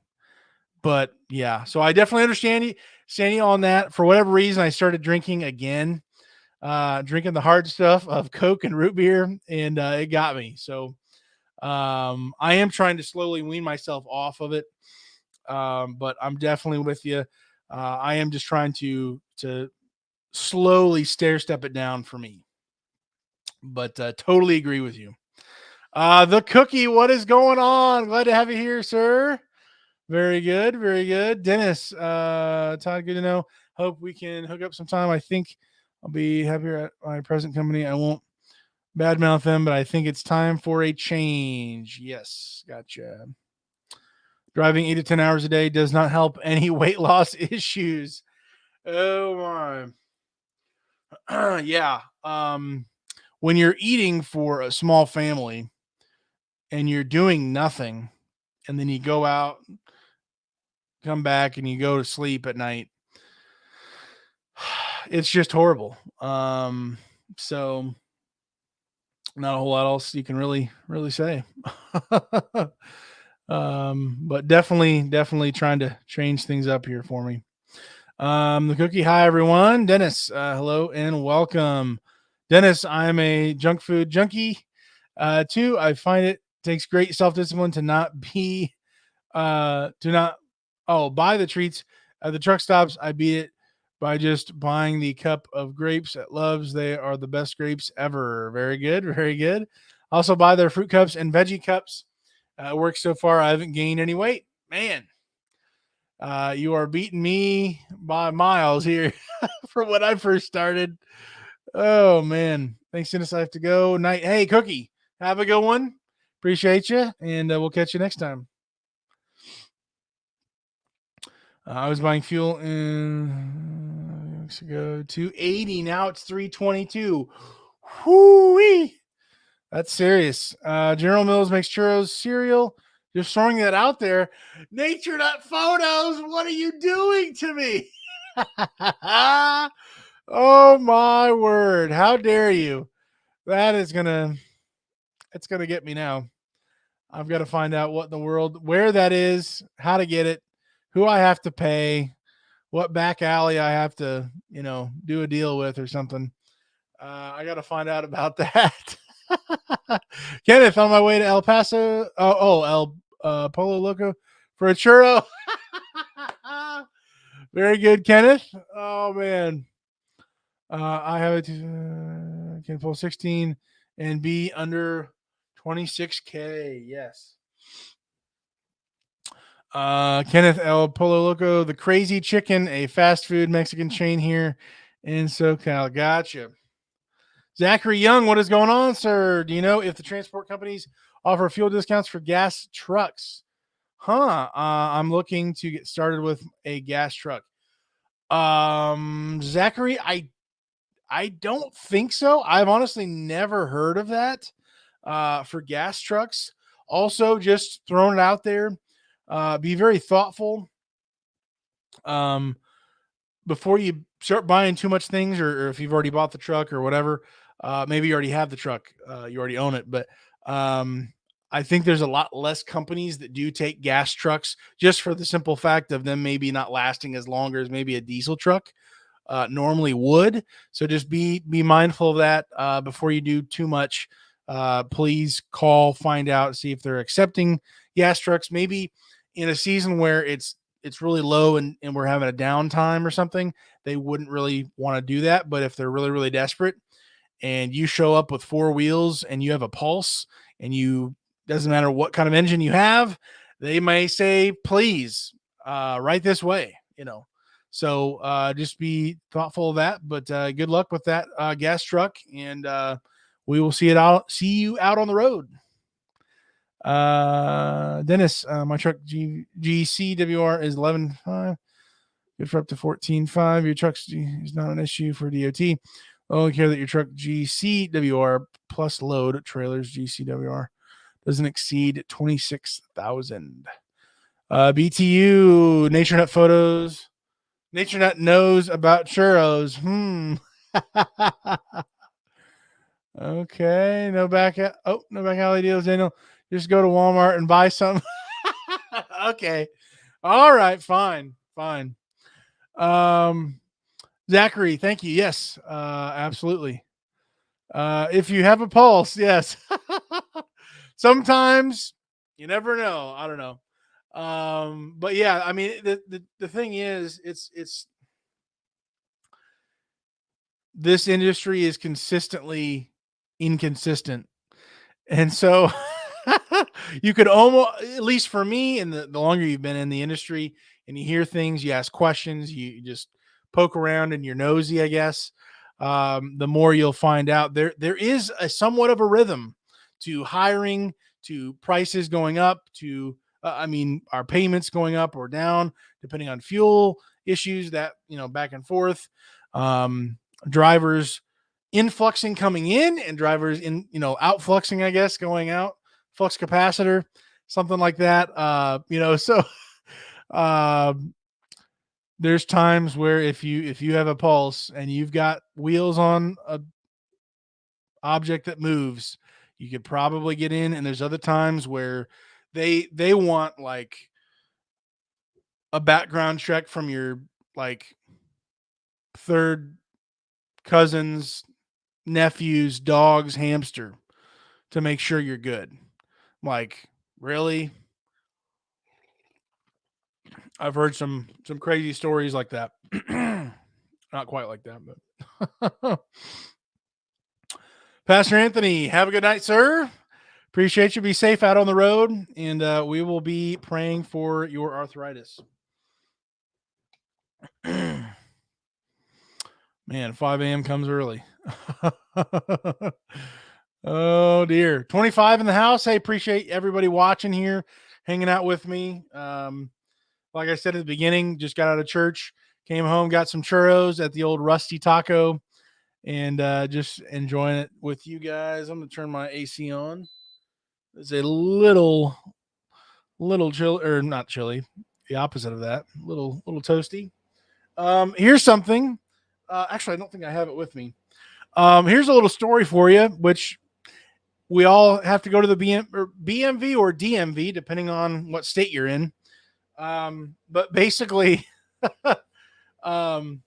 But yeah, so I definitely understand you on that. For whatever reason, I started drinking again, drinking the hard stuff of Coke and root beer, and it got me. So I am trying to slowly wean myself off of it. But I'm definitely with you. I am just trying to slowly stair step it down for me. But totally agree with you. The cookie, what is going on? Glad to have you here, sir. Very good, very good. Dennis, Todd, good to know. Hope we can hook up sometime. I think I'll be happier at my present company. I won't badmouth them, but I think it's time for a change. Yes, gotcha. Driving 8 to 10 hours a day does not help any weight loss issues. Oh my. Yeah. When you're eating for a small family and you're doing nothing, and then you go out, come back, and you go to sleep at night, it's just horrible. So not a whole lot else you can really say. But definitely trying to change things up here for me. The cookie, hi everyone. Dennis, hello and welcome. Dennis, I'm a junk food junkie. Too, I find it takes great self-discipline to not be to not buy the treats at the truck stops. I beat it by just buying the cup of grapes at Love's. They are the best grapes ever. Very good, very good. Also buy their fruit cups and veggie cups. Works so far. I haven't gained any weight. Man, you are beating me by miles here from when I first started. Oh man, thanks, Dennis. I have to go. Night. Hey, Cookie, have a good one. Appreciate you, and we'll catch you next time. I was buying fuel in weeks ago, 280. Now it's 322. Whoo-wee. That's serious. General Mills makes churros cereal. Just throwing that out there. Nature Nut Photos, what are you doing to me? Oh my word. How dare you? It's gonna get me now. I've got to find out what in the world, where that is, how to get it, who I have to pay, what back alley I have to, do a deal with or something. I got to find out about that. Kenneth, on my way to El Paso. El Polo Loco for a churro. Very good, Kenneth. Oh man, I have it. Can pull 16 and be under 26K. Yes. Kenneth, El Polo Loco, the Crazy Chicken, a fast food Mexican chain here in SoCal. Gotcha. Zachary Young, what is going on, sir? Do you know if the transport companies offer fuel discounts for gas trucks? I'm looking to get started with a gas truck. Zachary, I don't think so. I've honestly never heard of that for gas trucks. Also, just throwing it out there, be very thoughtful. before you start buying too much things, or if you've already bought the truck or whatever, maybe you already have the truck, you already own it. But I think there's a lot less companies that do take gas trucks, just for the simple fact of them maybe not lasting as long as maybe a diesel truck normally would. So just be mindful of that before you do too much. Please call, find out, see if they're accepting gas trucks. Maybe in a season where it's really low, and we're having a downtime or something, they wouldn't really want to do that. But if they're really, really desperate and you show up with four wheels and you have a pulse, and you, doesn't matter what kind of engine you have, they may say, please, right this way, So just be thoughtful of that. But good luck with that gas truck, and we will see you out on the road. Dennis, my truck GCWR is 11.5. Good for up to 14.5. Your truck is not an issue for DOT. Only care that your truck GCWR plus load trailers GCWR doesn't exceed 26,000. BTU NatureNet photos. NatureNet knows about churros. Okay, no back alley deals, Daniel. Just go to Walmart and buy some. Okay, all right, fine. Zachary, thank you. Yes, absolutely. If you have a pulse, yes. Sometimes you never know. I don't know. But yeah, I mean, the thing is, it's this industry is consistently inconsistent. And so you could almost, at least for me, and the longer you've been in the industry and you hear things, you ask questions, you just poke around and you're nosy, I guess. The more you'll find out there is a somewhat of a rhythm to hiring, to prices going up, to our payments going up or down, depending on fuel issues that, back and forth. Drivers influxing coming in, and drivers outfluxing, I guess, going out, flux capacitor, something like that. So there's times where if you have a pulse and you've got wheels on a object that moves, you could probably get in. And there's other times where they want like a background check from your like third cousin's nephew's dog's hamster to make sure you're good. Like, really? I've heard some crazy stories like that. Not quite like that, but Pastor Anthony, have a good night, sir. Appreciate you. Be safe out on the road, and we will be praying for your arthritis. Man, 5 a.m. comes early. Oh dear. 25 in the house. Hey, appreciate everybody watching here, hanging out with me. Like I said at the beginning, just got out of church, came home, got some churros at the old Rusty Taco, and just enjoying it with you guys. I'm gonna turn my AC on. It's a little chill, or not chilly, the opposite of that. Little toasty. Here's something. Actually, I don't think I have it with me. Here's a little story for you, which we all have to go to the BMV or DMV, depending on what state you're in. But basically, well,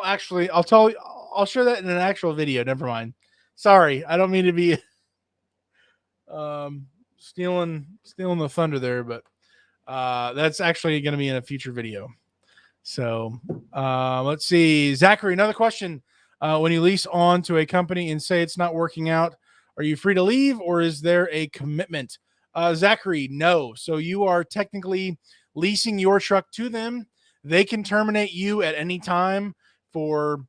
actually, I'll share that in an actual video. Never mind. Sorry, I don't mean to be stealing the thunder there, but that's actually going to be in a future video. So let's see. Zachary, another question. When you lease on to a company and say it's not working out, are you free to leave, or is there a commitment? Zachary, no. So you are technically leasing your truck to them. They can terminate you at any time for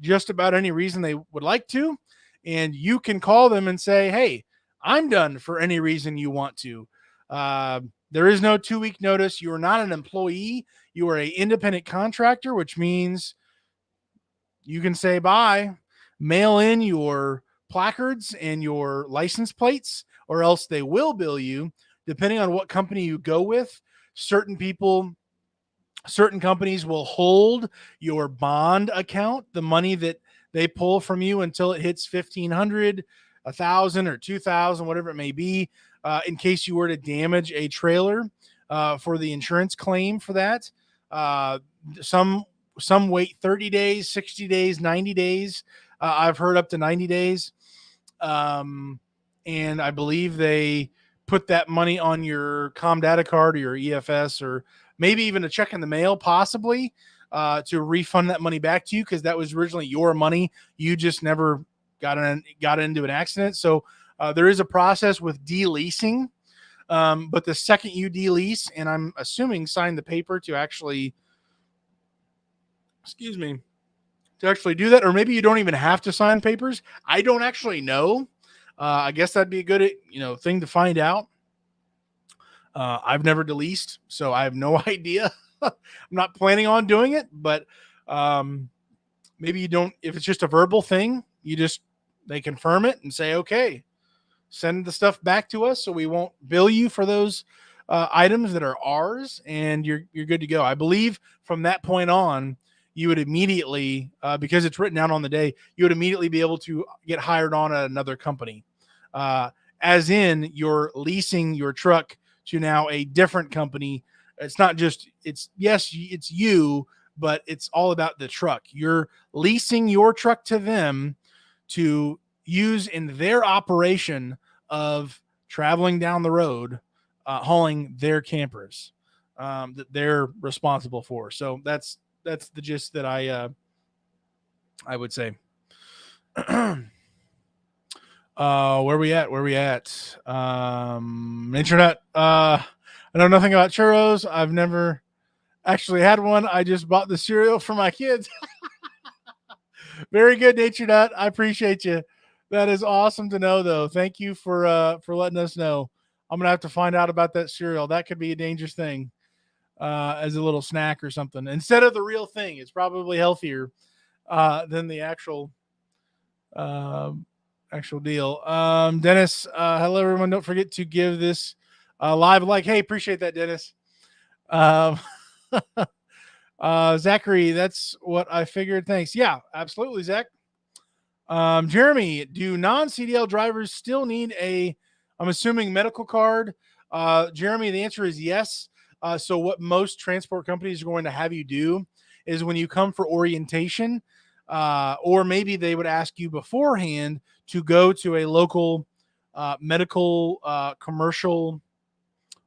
just about any reason they would like to. And you can call them and say, hey, I'm done for any reason you want to. There is no 2-week notice. You are not an employee. You are an independent contractor, which means you can say bye, mail in your placards and your license plates, or else they will bill you, depending on what company you go with. Certain people Certain companies will hold your bond account, the money that they pull from you until it hits 1,500, 1,000, or 2,000, whatever it may be, in case you were to damage a trailer for the insurance claim for that. Uh, some some wait 30 days, 60 days, 90 days. I've heard up to 90 days. Um, and I believe they put that money on your Com Data card or your EFS, or maybe even a check in the mail, possibly, to refund that money back to you, because that was originally your money. You just never got into an accident. So there is a process with deleasing. But the second you delease, and I'm assuming sign the paper to actually, excuse me, to actually do that, or maybe you don't even have to sign papers. I don't actually know. I guess that'd be a good, thing to find out. I've never deleased, so I have no idea. I'm not planning on doing it, but um, maybe you don't. If it's just a verbal thing, they confirm it and say, okay, send the stuff back to us, so we won't bill you for those items that are ours, and you're good to go. I believe from that point on, you would immediately, because it's written down on the day, you would immediately be able to get hired on at another company, as in you're leasing your truck to now a different company. It's not just, yes, it's you, but it's all about the truck. You're leasing your truck to them to use in their operation of traveling down the road, hauling their campers that they're responsible for. So that's the gist that I would say. Where we at? Internet. I know nothing about churros. I've never actually had one. I just bought the cereal for my kids. Very good, Nature Nut. I appreciate you. That is awesome to know, though. Thank you for letting us know. I'm gonna have to find out about that cereal. That could be a dangerous thing, as a little snack or something. Instead of the real thing, it's probably healthier than the uh, actual deal. Dennis, hello everyone. Don't forget to give this live like. Hey, appreciate that, Dennis. Um, Zachary, that's what I figured. Thanks. Yeah, absolutely, Zach. Jeremy, do non-CDL drivers still need I'm assuming, medical card? Jeremy, the answer is yes. So what most transport companies are going to have you do is, when you come for orientation, or maybe they would ask you beforehand to go to a local medical commercial,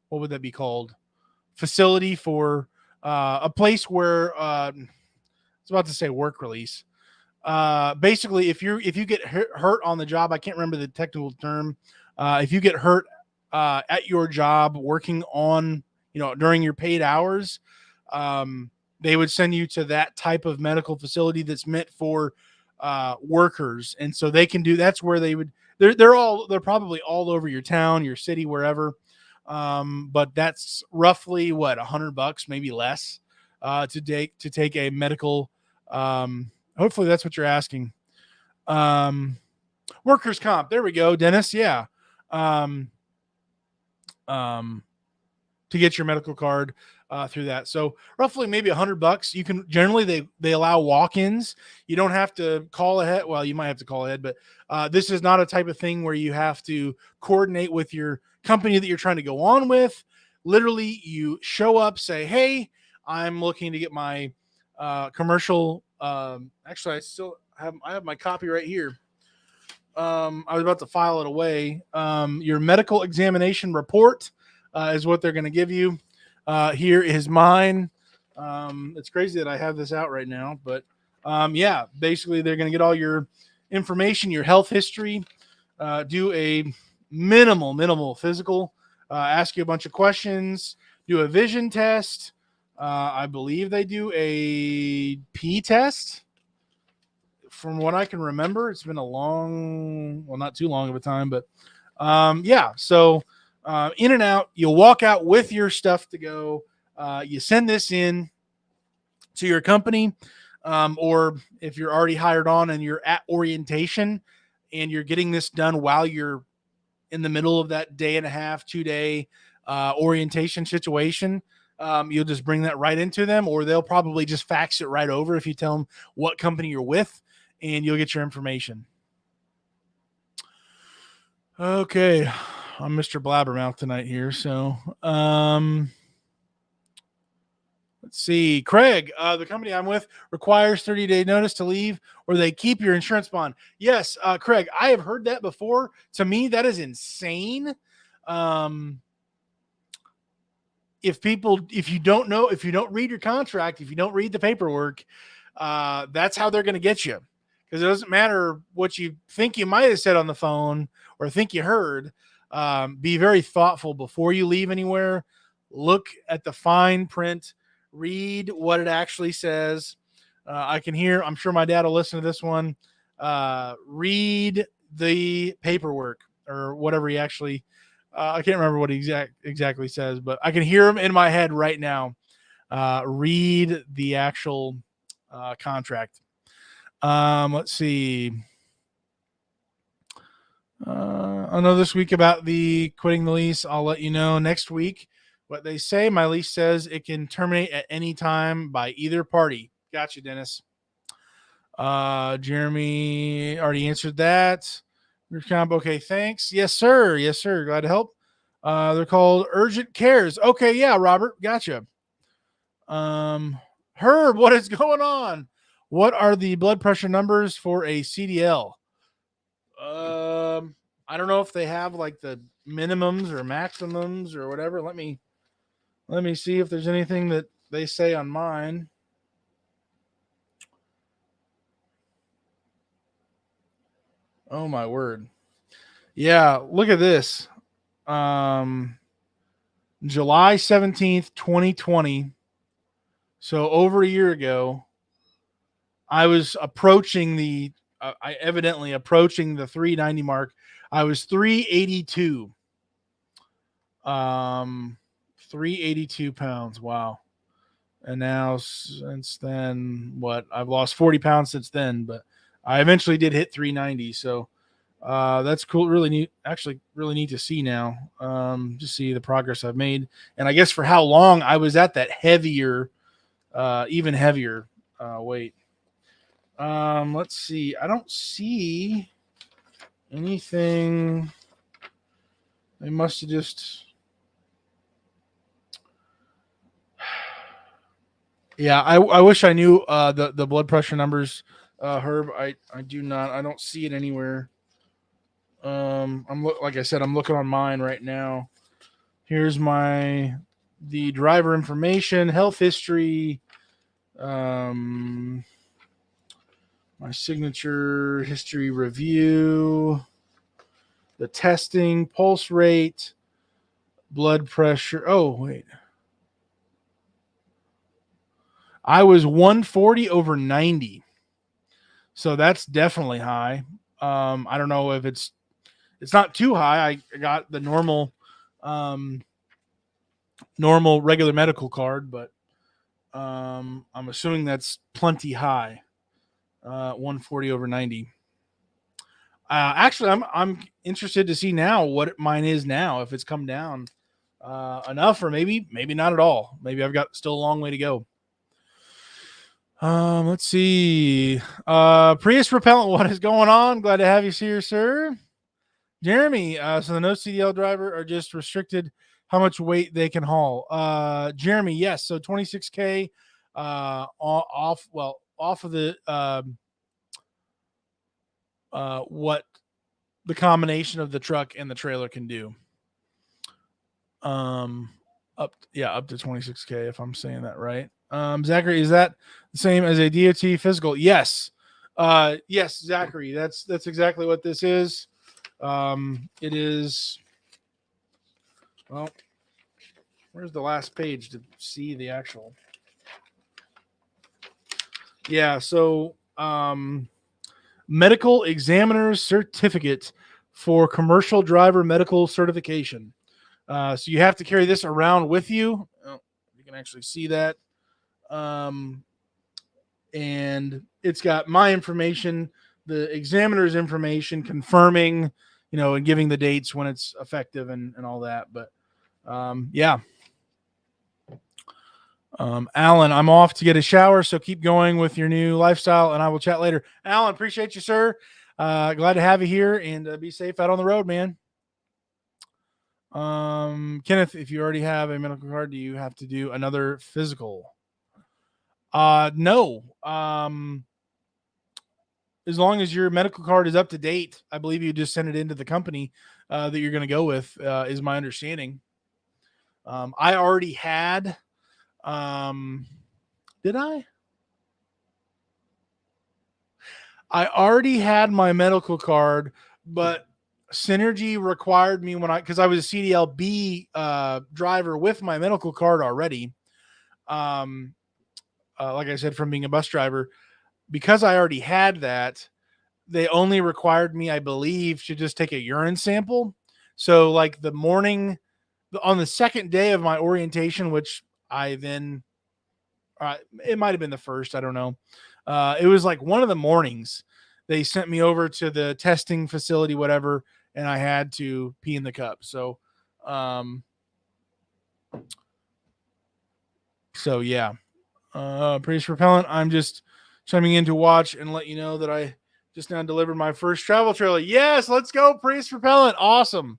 what would that be called? Facility for a place where I was about to say work release. Basically, if you get hurt on the job, I can't remember the technical term. If you get hurt at your job working on, during your paid hours, they would send you to that type of medical facility that's meant for workers, and so they can do. That's where they would. They're probably all over your town, your city, wherever. But that's roughly what, $100, maybe less, to take a medical. Hopefully that's what you're asking. Workers' comp. There we go, Dennis. Yeah. Um, to get your medical card through that. So roughly maybe $100. You can generally they allow walk-ins. You don't have to call ahead. Well, you might have to call ahead, but this is not a type of thing where you have to coordinate with your company that you're trying to go on with. Literally, you show up, say, "Hey, I'm looking to get my commercial." Actually, I have my copy right here. I was about to file it away. Your medical examination report is what they're going to give you. Here is mine. It's crazy that I have this out right now, but yeah, basically they're going to get all your information, your health history, do a minimal physical, ask you a bunch of questions, do a vision test. I believe they do a P test. From what I can remember, it's been not too long of a time, but yeah. So in and out, you'll walk out with your stuff to go. You send this in to your company, or if you're already hired on and you're at orientation and you're getting this done while you're in the middle of that day and a half, 2 day orientation situation, You'll just bring that right into them, or they'll probably just fax it right over if you tell them what company you're with, and you'll get your information. Okay, I'm Mr. Blabbermouth tonight here, so let's see. Craig, the company I'm with requires 30-day notice to leave, or they keep your insurance bond. Yes, Craig, I have heard that before. To me, that is insane. If you don't read your contract, if you don't read the paperwork, that's how they're going to get you. Because it doesn't matter what you think you might have said on the phone or think you heard. Be very thoughtful before you leave anywhere. Look at the fine print. Read what it actually says. I'm sure my dad will listen to this one. Read the paperwork or whatever he actually. I can't remember what he exactly says, but I can hear him in my head right now. Read the actual contract. Let's see. I know this week about the quitting the lease. I'll let you know next week what they say. My lease says it can terminate at any time by either party. Gotcha, Dennis. Jeremy already answered that. Okay, thanks. Yes, sir. Yes, sir. Glad to help. They're called urgent cares. Okay, yeah, Robert. Gotcha. Herb, what is going on? What are the blood pressure numbers for a CDL? I don't know if they have like the minimums or maximums or whatever. Let me see if there's anything that they say on mine. Oh my word. Yeah, look at this. July 17th, 2020. So over a year ago, I was approaching the 390 mark. I was 382. 382 pounds. Wow. And now since then, I've lost 40 pounds since then, but I eventually did hit 390. So that's cool. Really neat. Actually, really neat to see now. Just see the progress I've made, and I guess for how long I was at that heavier, even heavier weight. Let's see. I don't see anything. They must have just. Yeah, I wish I knew the blood pressure numbers, Herb. I do not. I don't see it anywhere. Like I said, I'm looking on mine right now. Here's the driver information, health history, my signature history review, the testing, pulse rate, blood pressure. Oh, wait. I was 140 over 90. So that's definitely high. I don't know if it's not too high. I got the normal regular medical card, but I'm assuming that's plenty high. 140 over 90. Actually, I'm interested to see now what mine is now, if it's come down enough, or maybe not at all. Maybe I've got still a long way to go. Let's see. Prius Repellent, what is going on? Glad to have you here, sir. Jeremy, so the no CDL driver are just restricted how much weight they can haul. Jeremy, yes. So 26K off of the what the combination of the truck and the trailer can do. Up to 26K, if I'm saying that right. Zachary, is that the same as a DOT physical? Yes. Yes, Zachary, that's exactly what this is. It is. Well, where's the last page to see the actual? Yeah, so medical examiner's certificate for commercial driver medical certification. So you have to carry this around with you. Oh, you can actually see that. And it's got my information, the examiner's information, confirming, and giving the dates when it's effective and all that. But yeah. Alan, I'm off to get a shower, so keep going with your new lifestyle, and I will chat later. Alan, appreciate you, sir. Glad to have you here, and be safe out on the road, man. Kenneth, if you already have a medical card, do you have to do another physical? No. As long as your medical card is up to date, I believe you just send it into the company that you're going to go with, is my understanding. I already had. Did I? I already had my medical card, but Synergy required me because I was a CDLB driver with my medical card already. Like I said, from being a bus driver, because I already had that, they only required me, I believe, to just take a urine sample. So like the morning on the second day of my orientation, which I then, it might've been the first, I don't know. It was like one of the mornings they sent me over to the testing facility, whatever, and I had to pee in the cup. So yeah. Priest Repellent, I'm just chiming in to watch and let you know that I just now delivered my first travel trailer. Yes, let's go, Priest Repellent. Awesome.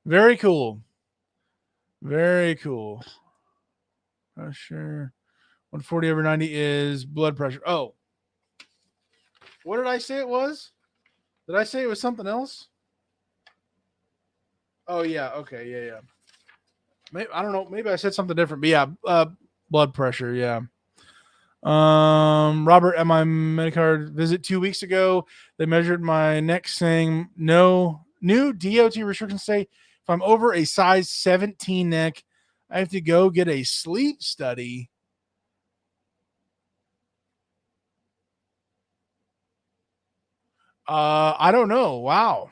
Very cool. Very cool. Sure. 140/90 is blood pressure. Oh. What did I say it was? Did I say it was something else? Oh, yeah. Okay. Yeah. Maybe, I don't know. Maybe I said something different. But yeah, blood pressure. Yeah. Robert, at my Medicard visit 2 weeks ago, they measured my neck, saying no new DOT restrictions say if I'm over a size 17 neck, I have to go get a sleep study. I don't know. Wow.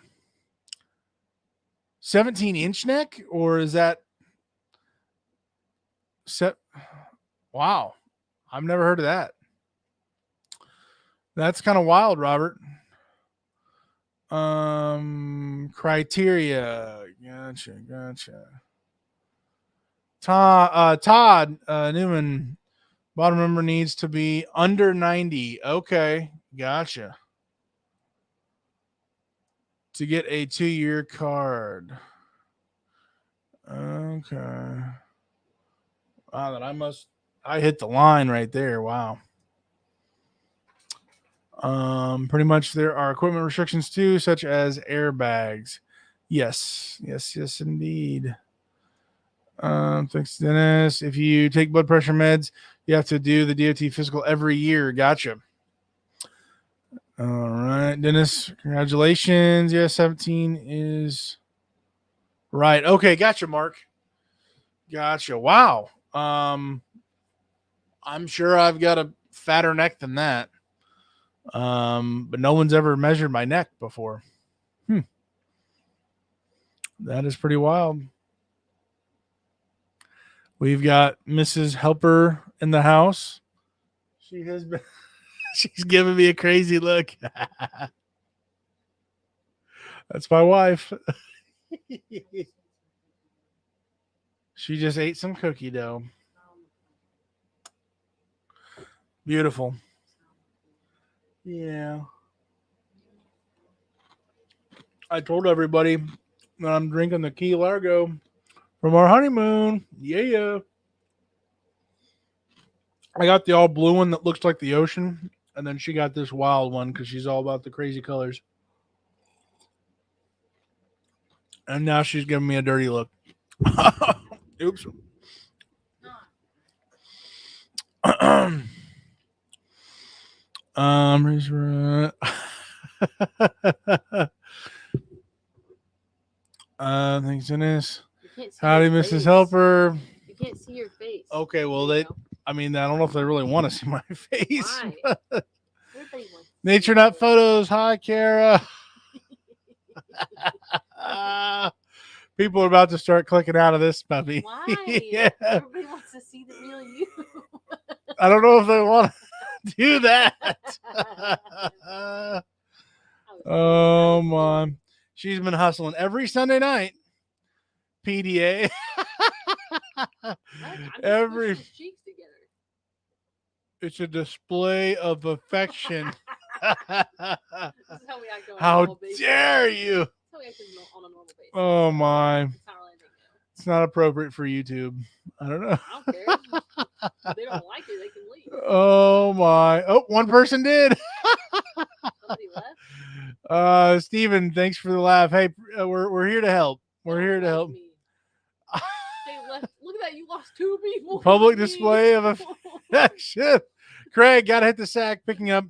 17-inch neck, or is that set? Wow. I've never heard of that. That's kind of wild, Robert. Criteria. Gotcha. Todd Newman, bottom number needs to be under 90. Okay, gotcha. To get a 2-year card. Okay. Wow, I hit the line right there. Wow. Pretty much there are equipment restrictions too, such as airbags. Yes, indeed. Thanks, Dennis. If you take blood pressure meds, you have to do the DOT physical every year. Gotcha. All right, Dennis. Congratulations. Yeah, 17 is right. Okay, gotcha, Mark. Gotcha. Wow. I'm sure I've got a fatter neck than that. But no one's ever measured my neck before. That is pretty wild. We've got Mrs. Helper in the house. She has been she's giving me a crazy look. That's my wife. She just ate some cookie dough. Beautiful. Yeah. I told everybody that I'm drinking the Key Largo from our honeymoon. Yeah. I got the all blue one that looks like the ocean, and then she got this wild one because she's all about the crazy colors. And now she's giving me a dirty look. Oops. Thanks, Dennis. Howdy, Mrs. Helper.
You can't see your face.
Okay, well, I don't know if they really want to see my face.
Why?
Nature Nut Photos. Hi, Kara. People are about to start clicking out of this puppy.
Why?
Yeah.
Everybody wants to see the real you.
I don't know if they want to do that. Oh, my. She's been hustling every Sunday night. PDA.
Every cheeks together.
It's a display of affection.
This is how we act on a
How
normal basis.
dare you?
This is how we act on a normal basis.
Oh my.
It's not really anything new.
It's not appropriate for YouTube. I don't know.
I don't care. If they don't like it, they can leave.
Oh my. Oh, one person did.
Somebody left.
Steven, thanks for the laugh. Hey, we're here to help. We're
Don't
here to
like
help.
me. They left. Look at that. You lost 2 people.
Public
Me.
display of affection. Craig, gotta hit the sack picking up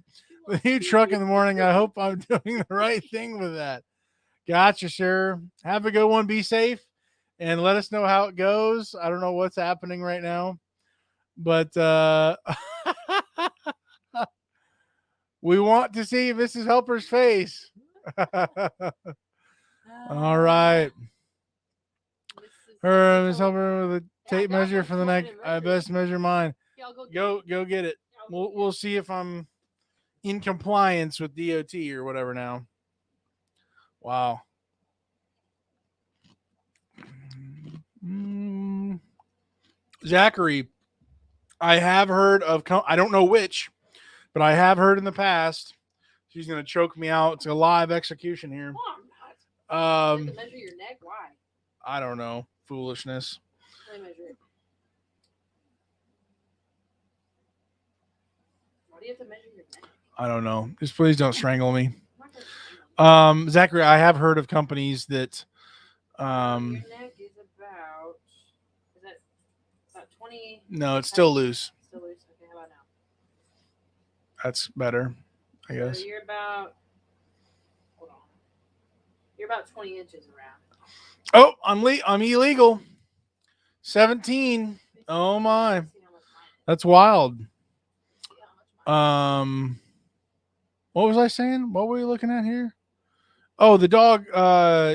the new truck in the morning. I hope I'm doing the right thing with that. Gotcha, sir. Have a good one. Be safe and let us know how it goes. I don't know what's happening right now, but we want to see Mrs. Helper's face. All right. Her Miss Helper with a tape measure for the neck. I best measure mine.
Yeah, I'll
Go get it. We'll see if I'm in compliance with DOT or whatever now. Wow. Zachary, I have heard of, I don't know which, but I have heard in the past. She's going to choke me out. It's a live execution here.
No, I'm not. You have to measure your neck? Why?
I don't know. Foolishness.
Let me measure it. Why do you have to measure your neck?
I don't know. Just please don't strangle me.
I'm not gonna strangle you.
Zachary, I have heard of companies that
Your neck is about 20.
no, it's still loose.
Still loose. Okay, how about now?
That's better, I guess.
So you're about. Hold on. You're about 20 inches around.
Oh, I'm illegal. 17. Oh my.
See how much mine is.
That's wild.
See how much mine is.
What was I saying? What were you looking at here? Oh, the dog.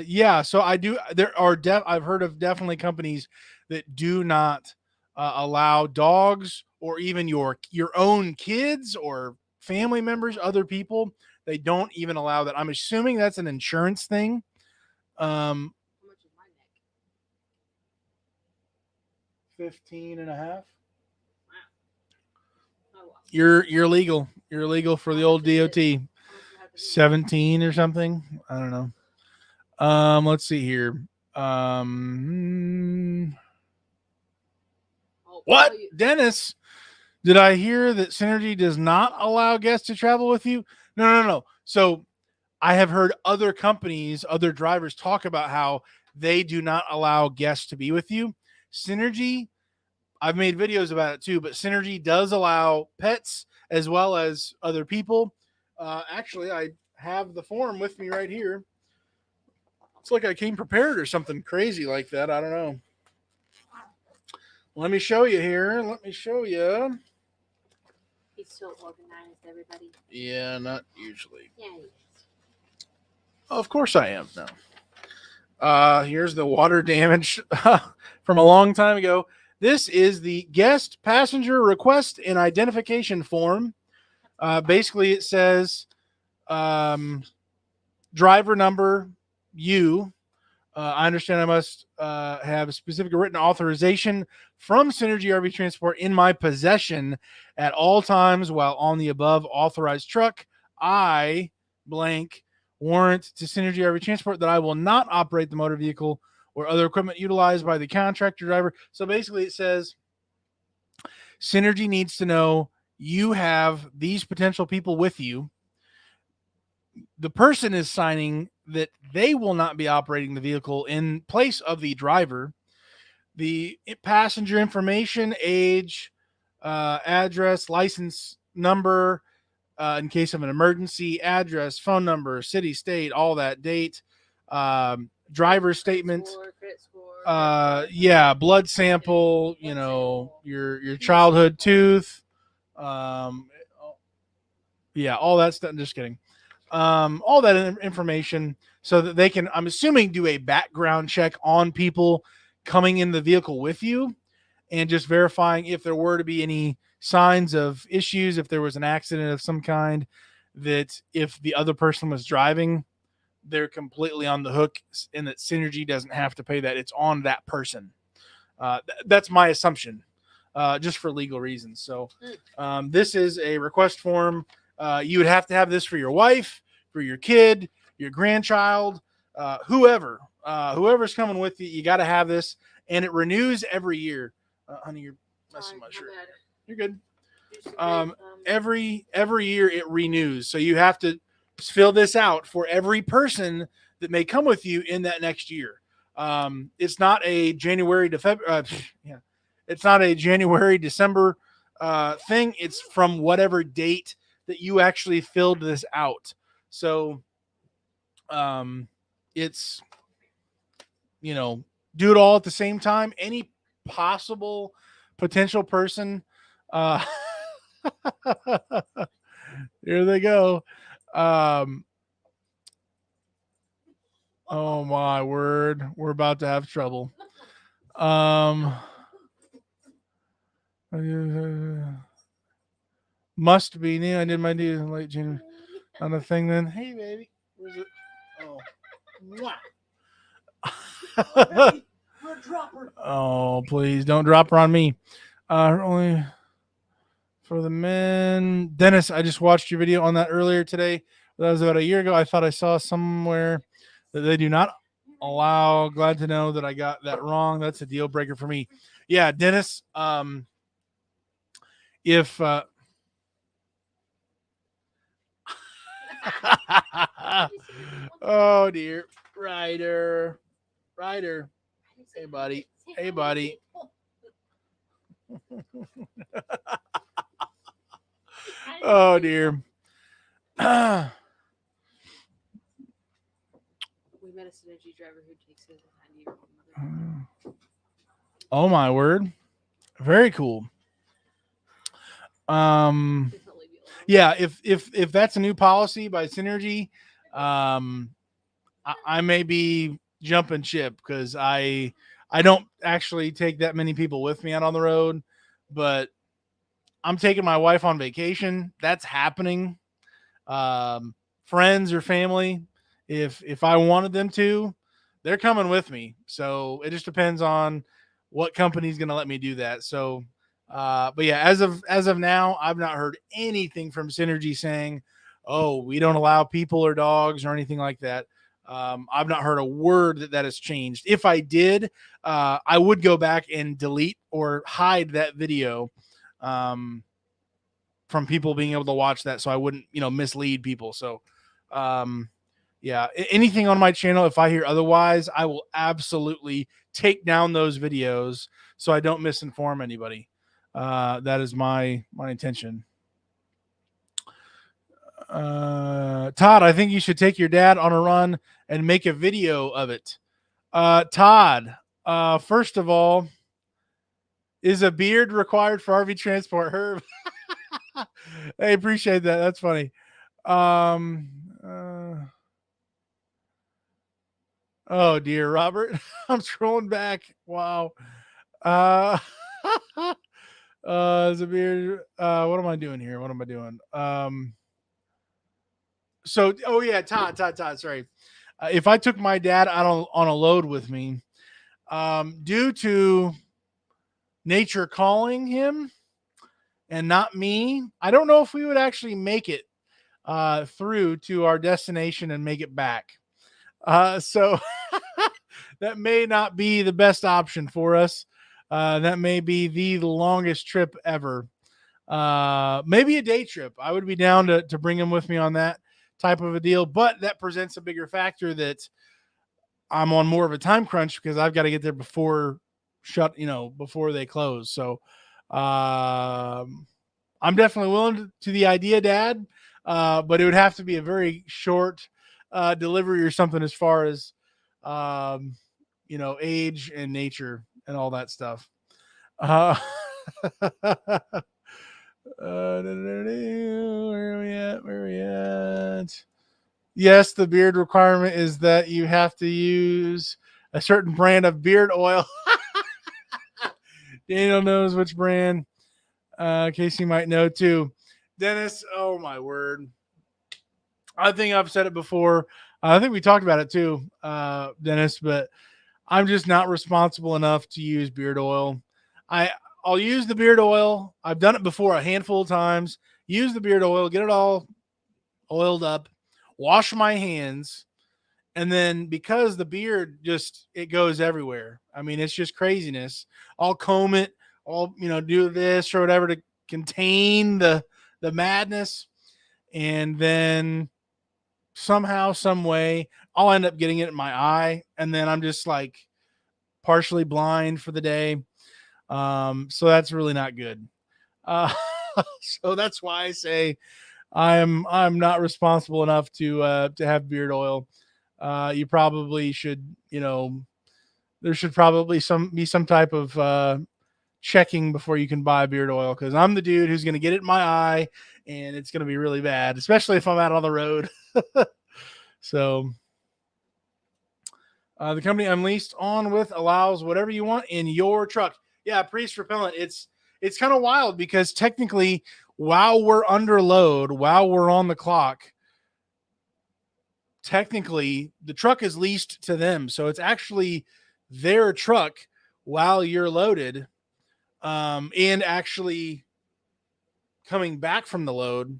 Yeah. So I do. There are I've heard of definitely companies that do not allow dogs or even your own kids or family members, other people. They don't even allow that. I'm assuming that's an insurance thing.
How much is my neck?
15 and a half.
Oh, well.
You're legal. You're legal for the old DOT.
How much do I have to do?
17 or something. I don't know. Let's see here.
Oh,
What?
oh, you-
Dennis, did I hear that Synergy does not allow guests to travel with you? No. So I have heard other companies, other drivers talk about how they do not allow guests to be with you. Synergy, I've made videos about it too, but Synergy does allow pets as well as other people. Actually, I have the form with me right here. It's like I came prepared or something crazy like that. I don't know. Let me show you here. Let me show you.
He's so organized, everybody.
Yeah, not usually.
Yeah, he is.
Oh, of course I am. No. Here's the water damage from a long time ago. This is the guest passenger request and identification form. Basically, it says driver number, you. I understand I must have a specific written authorization from Synergy RV Transport in my possession at all times while on the above authorized truck. I blank warrant to Synergy RV Transport that I will not operate the motor vehicle or other equipment utilized by the contractor driver. So basically it says Synergy needs to know you have these potential people with you. The person is signing that they will not be operating the vehicle in place of the driver. The passenger information, age, address, license number, in case of an emergency, address, phone number, city, state, all that, date, driver's statement,
Credit score,
yeah, blood sample, you know, your childhood tooth, yeah, all that stuff. Just kidding. All that information so that they can, I'm assuming, do a background check on people coming in the vehicle with you and just verifying if there were to be any signs of issues, if there was an accident of some kind, that if the other person was driving, they're completely on the hook and that Synergy doesn't have to pay that. It's on that person. That's my assumption. just for legal reasons. So this is a request form. You would have to have this for your wife, for your kid, your grandchild, whoever's coming with you. You got to have this, and it renews every year. Honey, you're messing with my shirt. You're good. Every year it renews, so you have to fill this out for every person that may come with you in that next year. It's not a January to February. It's not a January December thing. It's from whatever date that you actually filled this out. So, it's do it all at the same time. Any possible potential person. Here they go. Oh my word, we're about to have trouble. Must be new. I did my new in late June on the thing then. Hey baby, where's it? Oh. Oh, please don't drop her on me. Only for the men. Dennis, I just watched your video on that earlier today. That was about a year ago. I thought I saw somewhere that they do not allow. Glad to know that I got that wrong. That's a deal breaker for me. Yeah, Dennis. If oh dear, Ryder. Hey buddy. Oh dear.
We met a synergy driver who takes his 90-year-old mother.
Oh my word. Very cool. Yeah, if that's a new policy by Synergy, I may be jumping ship because I don't actually take that many people with me out on the road, but I'm taking my wife on vacation. That's happening. Friends or family, if I wanted them to, they're coming with me. So it just depends on what company's going to let me do that. So, but yeah, as of now, I've not heard anything from Synergy saying, "Oh, we don't allow people or dogs or anything like that." I've not heard a word that has changed. If I did, I would go back and delete or hide that video from people being able to watch that, so I wouldn't, mislead people. So, yeah, anything on my channel, if I hear otherwise, I will absolutely take down those videos so I don't misinform anybody. That is my intention. Todd, I think you should take your dad on a run and make a video of it. Todd, first of all, is a beard required for RV transport? Herb. I appreciate that. That's funny. Oh dear, Robert. I'm scrolling back. Wow. Is a beard. What am I doing here? What am I doing? So, oh yeah, Todd. Sorry. If I took my dad out on a load with me, due to nature calling him and not me, I don't know if we would actually make it through to our destination and make it back. So that may not be the best option for us. That may be the longest trip ever. Maybe a day trip. I would be down to bring him with me on that type of a deal, but that presents a bigger factor that I'm on more of a time crunch because I've got to get there before they close. So, I'm definitely willing to the idea, Dad. But it would have to be a very short delivery or something as far as age and nature and all that stuff. Where are we at? Yes, the beard requirement is that you have to use a certain brand of beard oil. Daniel knows which brand. Casey might know too. Dennis, oh my word. I think I've said it before. I think we talked about it too, Dennis, but I'm just not responsible enough to use beard oil. I'll use the beard oil. I've done it before a handful of times. Use the beard oil, get it all oiled up, wash my hands, and then because the beard just it goes everywhere. I mean, it's just craziness. I'll comb it, I'll do this or whatever to contain the madness, and then somehow, some way, I'll end up getting it in my eye, and then I'm just like partially blind for the day. So that's really not good. Uh, so that's why I say I'm not responsible enough to have beard oil. You probably should, there should probably be some type of checking before you can buy beard oil, because I'm the dude who's going to get it in my eye and it's going to be really bad, especially if I'm out on the road. So the company I'm leased on with allows whatever you want in your truck. Yeah, Priest Repellent. It's kind of wild because technically, while we're under load, while we're on the clock, technically the truck is leased to them. So it's actually their truck while you're loaded, and actually coming back from the load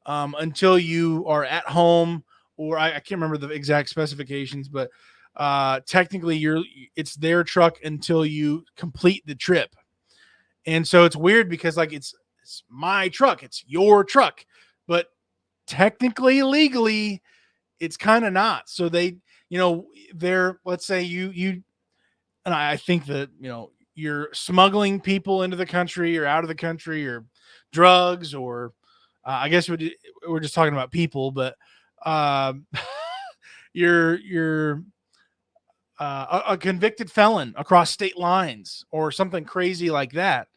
until you are at home, or I can't remember the exact specifications, but technically it's their truck until you complete the trip. And so it's weird because like it's my truck, it's your truck, but technically, legally, it's kind of not. So let's say you and I think that you're smuggling people into the country or out of the country, or drugs, or I guess we're just talking about people, but you're a convicted felon across state lines or something crazy like that.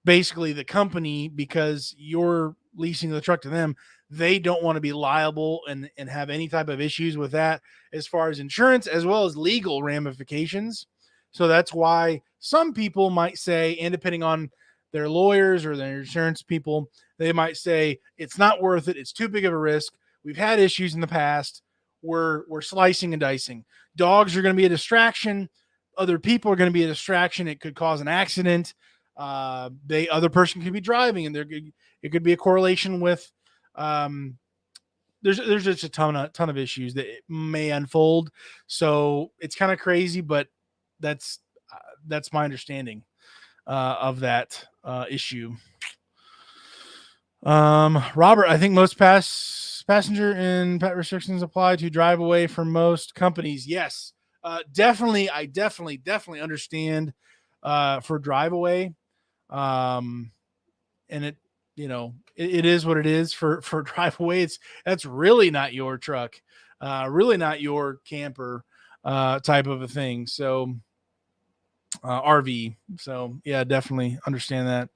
Basically, the company, because you're leasing the truck to them, they don't want to be liable and have any type of issues with that as far as insurance as well as legal ramifications. So that's why some people might say, and depending on their lawyers or their insurance people, they might say it's not worth it. It's too big of a risk. We've had issues in the past. We're slicing and dicing. Dogs are going to be a distraction. Other people are going to be a distraction. It could cause an accident. Other person could be driving, and it could be a correlation with. There's just a ton of issues that may unfold. So it's kind of crazy, but that's my understanding of that issue. Robert, I think most passenger and pet restrictions apply to drive away for most companies. Yes, definitely. I definitely understand for drive away. And it is what it is for drive away. That's really not your truck, really not your camper type of a thing. So RV. So yeah, definitely understand that.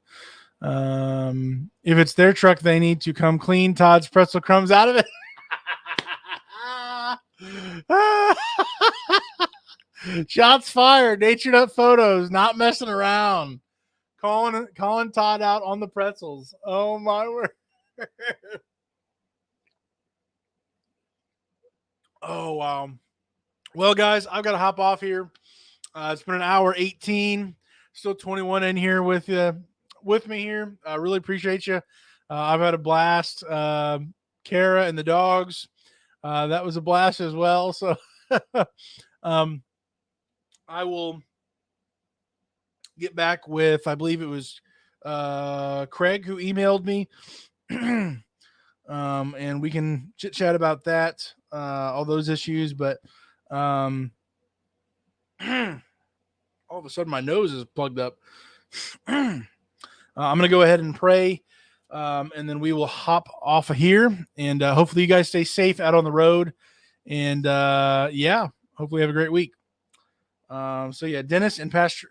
If it's their truck, they need to come clean Todd's pretzel crumbs out of it. Shots fired. Natured Up Photos, not messing around. Calling Todd out on the pretzels. Oh my word. Oh wow. Well, guys, I've got to hop off here. It's been an hour 18. Still 21 in here with me here. I really appreciate you. I've had a blast. Kara and the dogs. That was a blast as well. So I will get back with, I believe it was Craig who emailed me. And we can chit chat about that, all those issues. But all of a sudden my nose is plugged up. I'm going to go ahead and pray. And then we will hop off of here, and hopefully you guys stay safe out on the road. And hopefully have a great week. So yeah, Dennis and Pastor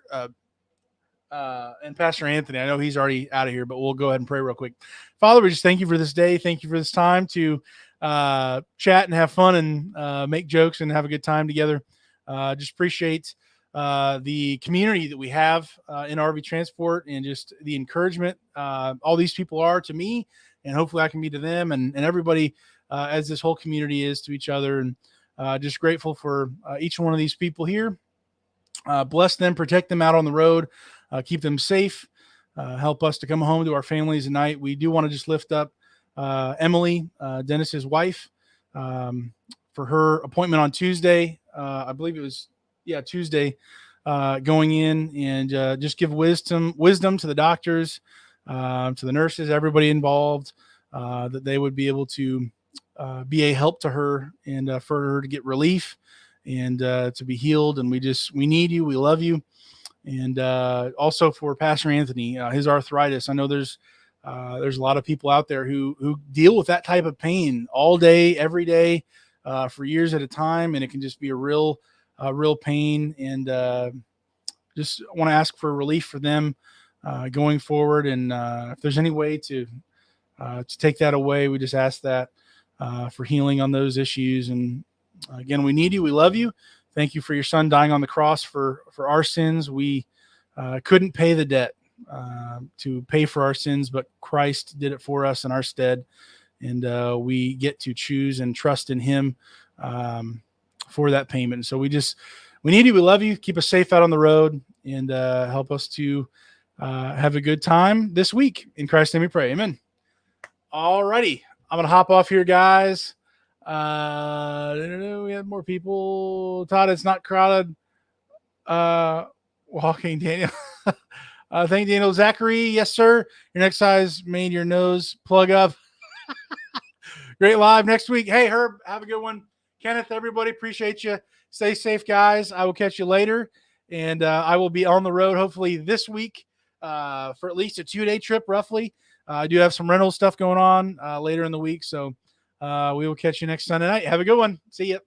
Anthony, I know he's already out of here, but we'll go ahead and pray real quick. Father, we just thank you for this day. Thank you for this time to chat and have fun and make jokes and have a good time together. Just appreciate the community that we have in RV transport, and just the encouragement all these people are to me, and hopefully I can be to them, and everybody as this whole community is to each other. And just grateful for each one of these people here. Bless them, protect them out on the road. keep them safe, help us to come home to our families tonight. We do want to just lift up Emily, Dennis's wife, for her appointment on Tuesday. I believe it was, Tuesday, going in, and just give wisdom to the doctors, to the nurses, everybody involved, that they would be able to be a help to her, and for her to get relief, and to be healed. And we need you. We love you. And also for Pastor Anthony, his arthritis. I know there's a lot of people out there who deal with that type of pain all day, every day, for years at a time, and it can just be a real pain. And just want to ask for relief for them going forward. And if there's any way to take that away, we just ask that for healing on those issues. And again, we need you. We love you. Thank you for your son dying on the cross for our sins. We couldn't pay the debt to pay for our sins, but Christ did it for us in our stead. And we get to choose and trust in him for that payment. So we need you. We love you. Keep us safe out on the road, and help us to have a good time this week. In Christ's name we pray. Amen. All righty. I'm going to hop off here, guys. We have more people. Todd, it's not crowded. Walking Daniel. Thank you, Daniel. Zachary, yes, sir. Your next size made your nose plug up. Great live next week. Hey, Herb, have a good one. Kenneth, everybody, appreciate you. Stay safe, guys. I will catch you later. And I will be on the road hopefully this week for at least a 2-day trip, roughly. I do have some rental stuff going on later in the week. So we will catch you next Sunday night. Have a good one. See ya.